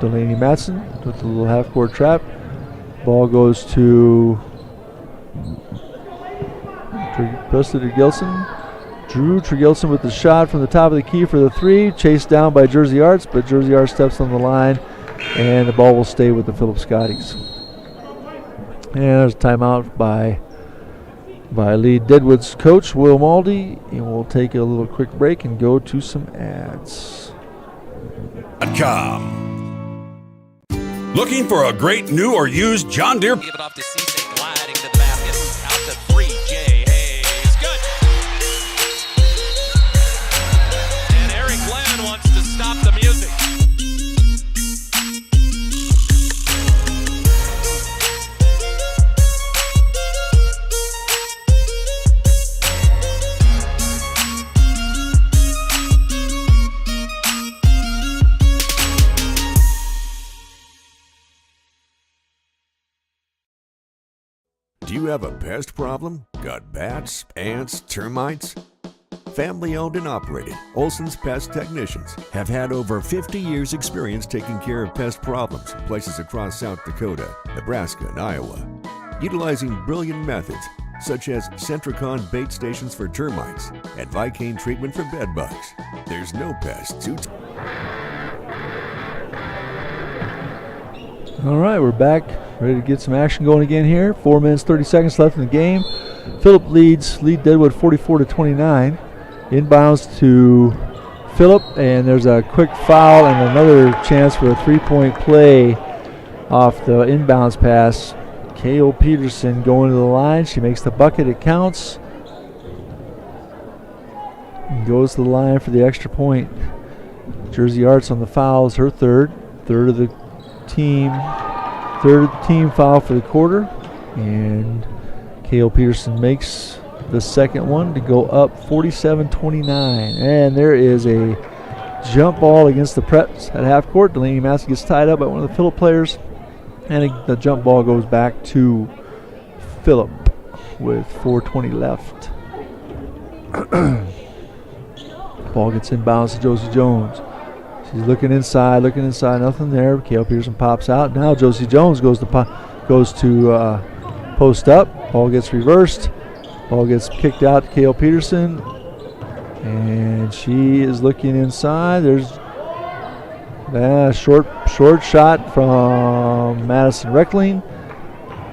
Delaney Matson with the little half court trap. Ball goes to Presley Tregilson. Drew Tregilson with the shot from the top of the key for the three. Chased down by Jersey Arts, but Jersey Arts steps on the line. And the ball will stay with the Phillip Scotties. And there's a timeout by Lead-Deadwood's coach, Will Maldy. And we'll take a little quick break and go to some ads. Looking for a great new or used John Deere? Give it off to Cisse, gliding to the basket. Out to three, Jay Hayes. Good. And Eric Glenn wants to stop the music. Do you have a pest problem? Got bats, ants, termites? Family owned and operated, Olson's Pest Technicians have had over 50 years experience taking care of pest problems in places across South Dakota, Nebraska, and Iowa. Utilizing brilliant methods such as Centricon bait stations for termites and Vicane treatment for bed bugs. There's no pest too All right, we're back. Ready to get some action going again here. 4 minutes, 30 seconds left in the game. Phillip leads Lead-Deadwood 44-29. Inbounds to Phillip, and there's a quick foul and another chance for a three-point play off the inbounds pass. K.O. Peterson going to the line. She makes the bucket. It counts. And goes to the line for the extra point. Jersey Arts on the fouls, her third of the team. Third team foul for the quarter, and K.O. Peterson makes the second one to go up 47-29. And there is a jump ball against the Preps at half court. Delaney Massey gets tied up by one of the Phillip players, and the jump ball goes back to Phillip with 4:20 left. Ball gets inbounds to Josie Jones. She's looking inside, nothing there. K.O. Peterson pops out. Now Josie Jones goes to post up. Ball gets reversed. Ball gets kicked out to K.O. Peterson. And she is looking inside. There's a short shot from Madison Reckling,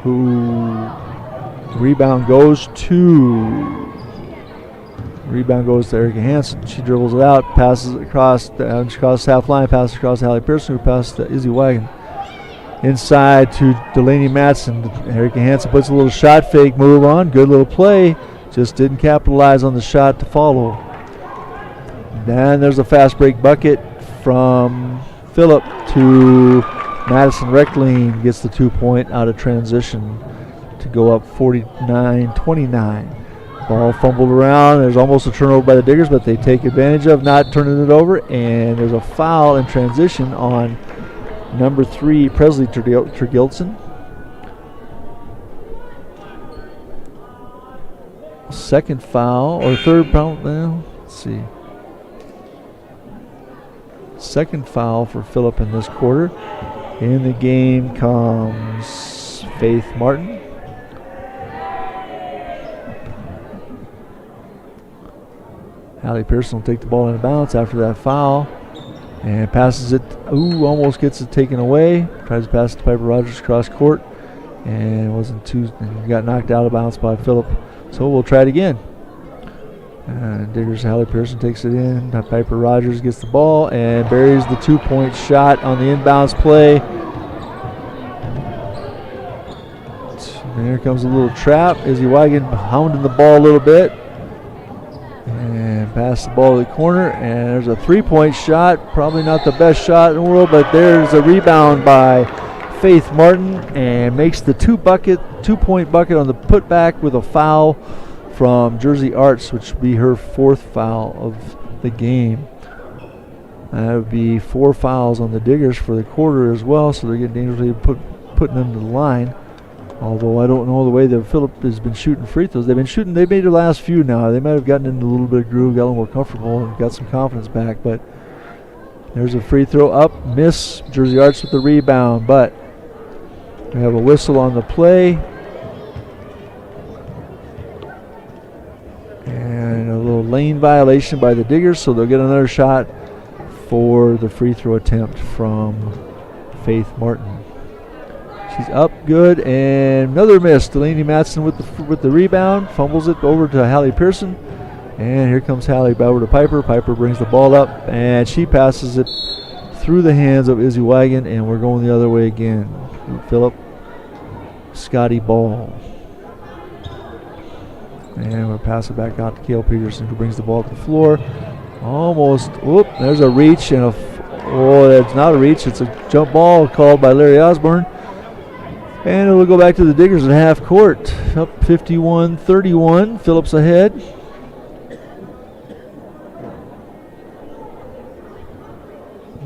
who rebound goes to Erica Hansen. She dribbles it out, passes it across half line, passes across to Hallie Pearson, who passes to Izzy Wagon. Inside to Delaney Matson. Erica Hansen puts a little shot fake move on. Good little play. Just didn't capitalize on the shot to follow. Then there's a fast break bucket from Phillip to Madison Reckling. Gets the 2-point out of transition to go up 49-29. Ball fumbled around. There's almost a turnover by the Diggers, but they take advantage of not turning it over. And there's a foul in transition on number 3, Presley Tergilson. Second foul, or third foul, well, let's see. Second foul for Phillip in this quarter. In the game comes Faith Martin. Hallie Pearson will take the ball in bounce after that foul. And passes it, almost gets it taken away. Tries to pass it to Piper Rogers across court. And got knocked out of bounds by Phillip. So we'll try it again. And Diggers, Hallie Pearson takes it in. Piper Rogers gets the ball and buries the 2-point shot on the inbounds play. And here comes a little trap. Izzy Wagon hounding the ball a little bit. And pass the ball to the corner. And there's a 3-point shot. Probably not the best shot in the world, but there's a rebound by Faith Martin and makes the 2-point bucket on the putback with a foul from Jersey Arts, which would be her 4th foul of the game. That would be 4 fouls on the Diggers for the quarter as well, so they're getting dangerously putting them to the line. Although I don't know the way that Phillip has been shooting free throws. They made the last few now. They might have gotten into a little bit of groove, got a little more comfortable, and got some confidence back. But there's a free throw up, miss. Jersey Arts with the rebound, but we have a whistle on the play. And a little lane violation by the Diggers, so they'll get another shot for the free throw attempt from Faith Martin. She's up good, and another miss. Delaney Matson with the rebound, fumbles it over to Hallie Pearson. And here comes Hallie over to Piper. Piper brings the ball up, and she passes it through the hands of Izzy Wagon, and we're going the other way again. Phillip, Scotty Ball. And we'll pass it back out to Cale Peterson, who brings the ball to the floor. Almost, there's a reach, and that's not a reach, it's a jump ball called by Larry Osborne. And it'll go back to the Diggers at half court. Up 51-31, Phillips ahead.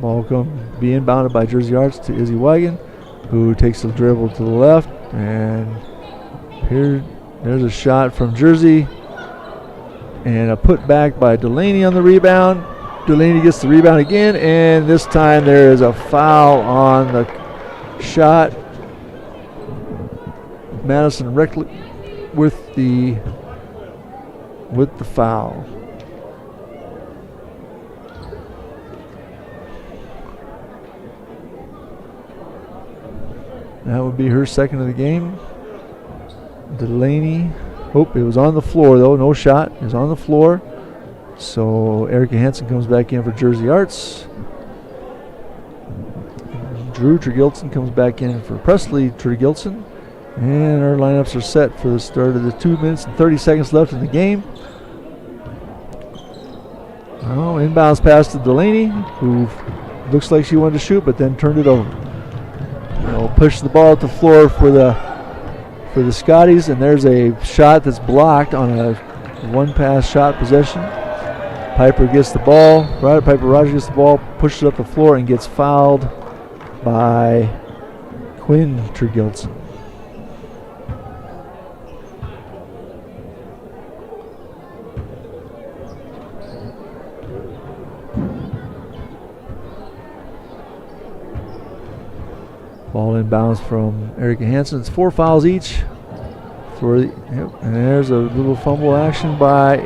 Ball being inbounded by Jersey Arts to Izzy Wagon, who takes the dribble to the left. And there's a shot from Jersey. And a putback by Delaney on the rebound. Delaney gets the rebound again, and this time there is a foul on the shot. Madison Reckling with the foul. That would be her second of the game. Delaney, it was on the floor though, no shot, it was on the floor. So Erica Hansen comes back in for Jersey Arts. Drew Tergilson comes back in for Presley Tergilson. And our lineups are set for the start of the 2 minutes and 30 seconds left in the game. Inbounds pass to Delaney, who looks like she wanted to shoot, but then turned it over. They'll push the ball at the floor for the Scotties, and there's a shot that's blocked on a one-pass shot possession. Piper gets the ball. Piper Rogers gets the ball, pushes it up the floor, and gets fouled by Quinn Tergilson. Ball inbounds from Erica Hansen. It's 4 fouls each. And there's a little fumble action by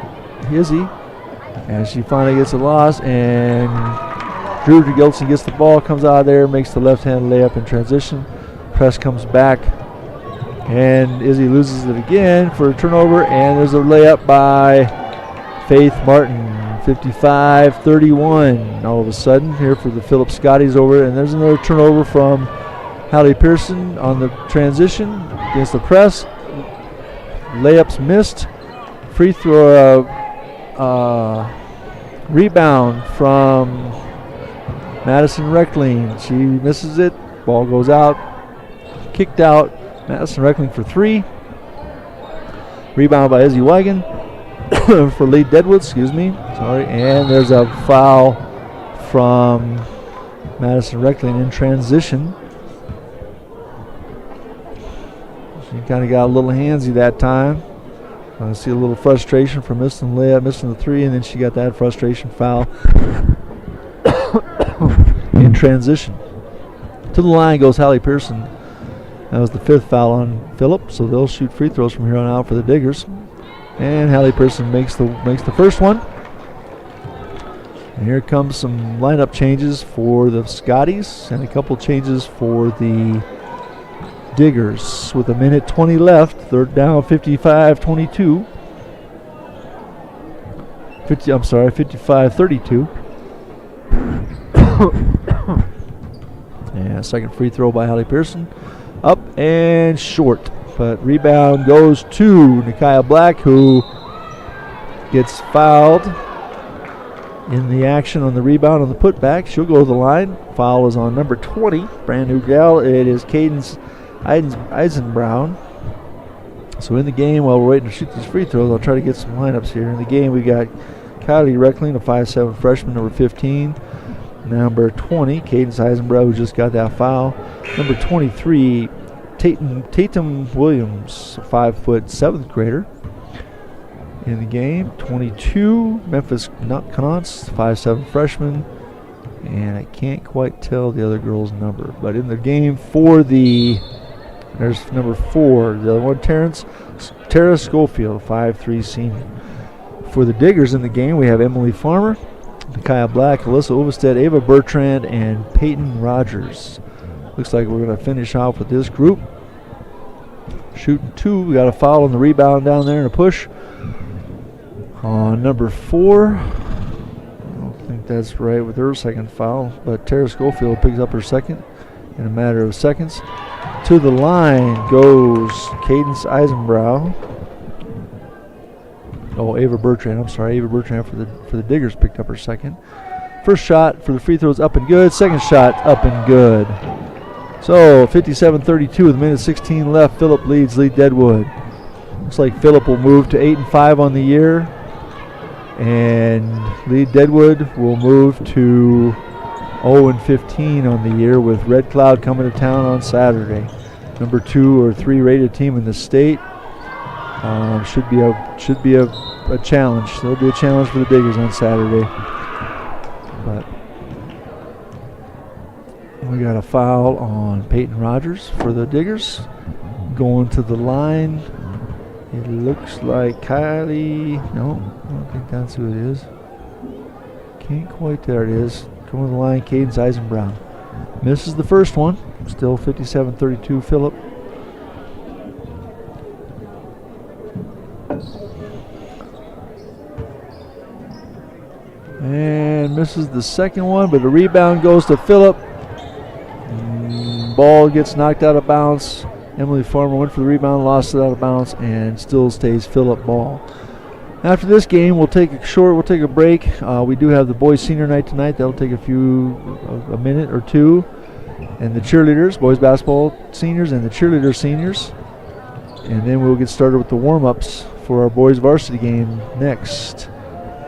Izzy. And she finally gets a loss, and Drew Gilson gets the ball, comes out of there, makes the left-hand layup in transition. Press comes back, and Izzy loses it again for a turnover, and there's a layup by Faith Martin, 55-31. All of a sudden here for the Phillip Scotties over, and there's another turnover from Hallie Pearson on the transition against the press. Layups missed. Free throw, rebound from Madison Reckling. She misses it. Ball goes out. Kicked out. Madison Reckling for 3. Rebound by Izzy Wagon for Lead-Deadwood, Sorry. And there's a foul from Madison Reckling in transition. She kind of got a little handsy that time. I see a little frustration for missing the layup, missing the 3, and then she got that frustration foul in transition. To the line goes Hallie Pearson. That was the 5th foul on Phillip, so they'll shoot free throws from here on out for the Diggers. And Hallie Pearson makes the first one. And here comes some lineup changes for the Scotties and a couple changes for the Diggers. With 1:20 left, they're down 55-22. 55-32. And second free throw by Hallie Pearson. Up and short. But rebound goes to Nakia Black, who gets fouled in the action on the rebound on the putback. She'll go to the line. Foul is on number 20. Brand new gal. It is Cadence Eisenbrown. So in the game, while we're waiting to shoot these free throws, I'll try to get some lineups here. In the game, we got Kylie Reckling, a 5'7" freshman, number 15. Number 20, Cadence Eisenbrown, who just got that foul. Number 23, Tatum Williams, a 5' 7th grader. In the game, 22, Memphis Knotts, 5'7" freshman. And I can't quite tell the other girl's number. But in the game for there's number 4, the other one, Tara Schofield, 5'3" senior. For the Diggers in the game, we have Emily Farmer, Nakia Black, Alyssa Ovestead, Ava Bertrand, and Peyton Rogers. Looks like we're going to finish off with this group. Shooting 2, we got a foul on the rebound down there and a push on number 4. I don't think that's right with her second foul, but Tara Schofield picks up her second in a matter of seconds. To the line goes Cadence Eisenbrow. Ava Bertrand. Ava Bertrand for the Diggers picked up her second. First shot for the free throws up and good. Second shot up and good. So 57-32 with 1:16 left. Phillip leads Lead-Deadwood. Looks like Phillip will move to 8-5 on the year, and Lead-Deadwood will move to 0-15 on the year, with Red Cloud coming to town on Saturday. Number 2 or 3 rated team in the state. Should be a challenge. There'll be a challenge for the Diggers on Saturday. But we got a foul on Peyton Rogers for the Diggers. Going to the line, it looks like Kylie. No, I don't think that's who it is. Can't quite. There it is. Going to the line, Cadence Eisenbrown. Misses the first one. Still 57-32 Phillip. And misses the second one, but the rebound goes to Phillip. Ball gets knocked out of bounds. Emily Farmer went for the rebound, lost it out of bounds, and still stays Phillip ball. After this game, we'll take a break. We do have the boys senior night tonight. That'll take a minute or two. And the cheerleaders, boys basketball seniors and the cheerleader seniors. And then we'll get started with the warm-ups for our boys varsity game next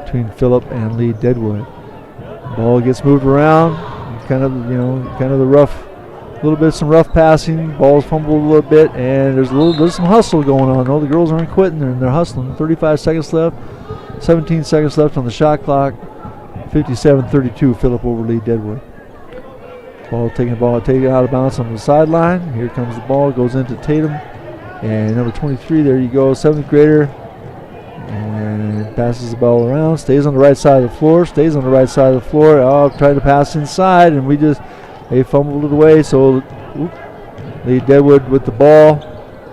between Phillip and Lead-Deadwood. Ball gets moved around. Kind of the rough, some rough passing. Ball's fumbled a little bit, and there's some hustle going on. No, the girls aren't quitting. They're hustling. 35 seconds left. 17 seconds left on the shot clock. 57-32 Phillip over Lead-Deadwood. Taken out of bounds on the sideline. Here comes the ball. Goes into Tatum. And number 23, there you go, 7th grader. And passes the ball around, stays on the right side of the floor, Oh, trying to pass inside, and they fumbled it away. So Lead-Deadwood with the ball,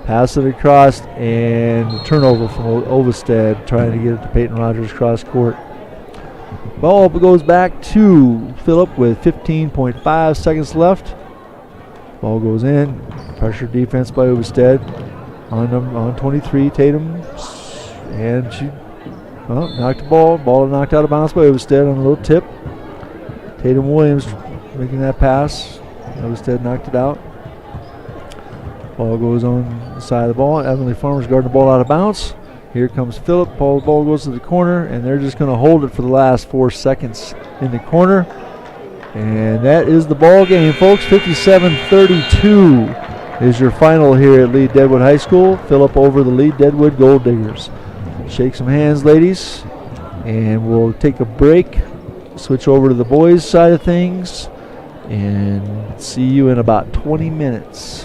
pass it across, and the turnover from Ovestead trying to get it to Peyton Rogers cross court. Ball goes back to Phillip with 15.5 seconds left. Ball goes in. Pressure defense by Ovestead. On 23, Tatum. And she knocked the ball. Ball knocked out of bounds by Ovestead on a little tip. Tatum Williams making that pass. Ovestead knocked it out. Ball goes on the side of the ball. Emily Farmer's guarding the ball out of bounds. Here comes Phillip. The ball goes to the corner, and they're just going to hold it for the last 4 seconds in the corner. And that is the ball game, folks. 57-32 is your final here at Lead-Deadwood High School. Phillip over the Lead-Deadwood Gold Diggers. Shake some hands, ladies, and we'll take a break. Switch over to the boys' side of things, and see you in about 20 minutes.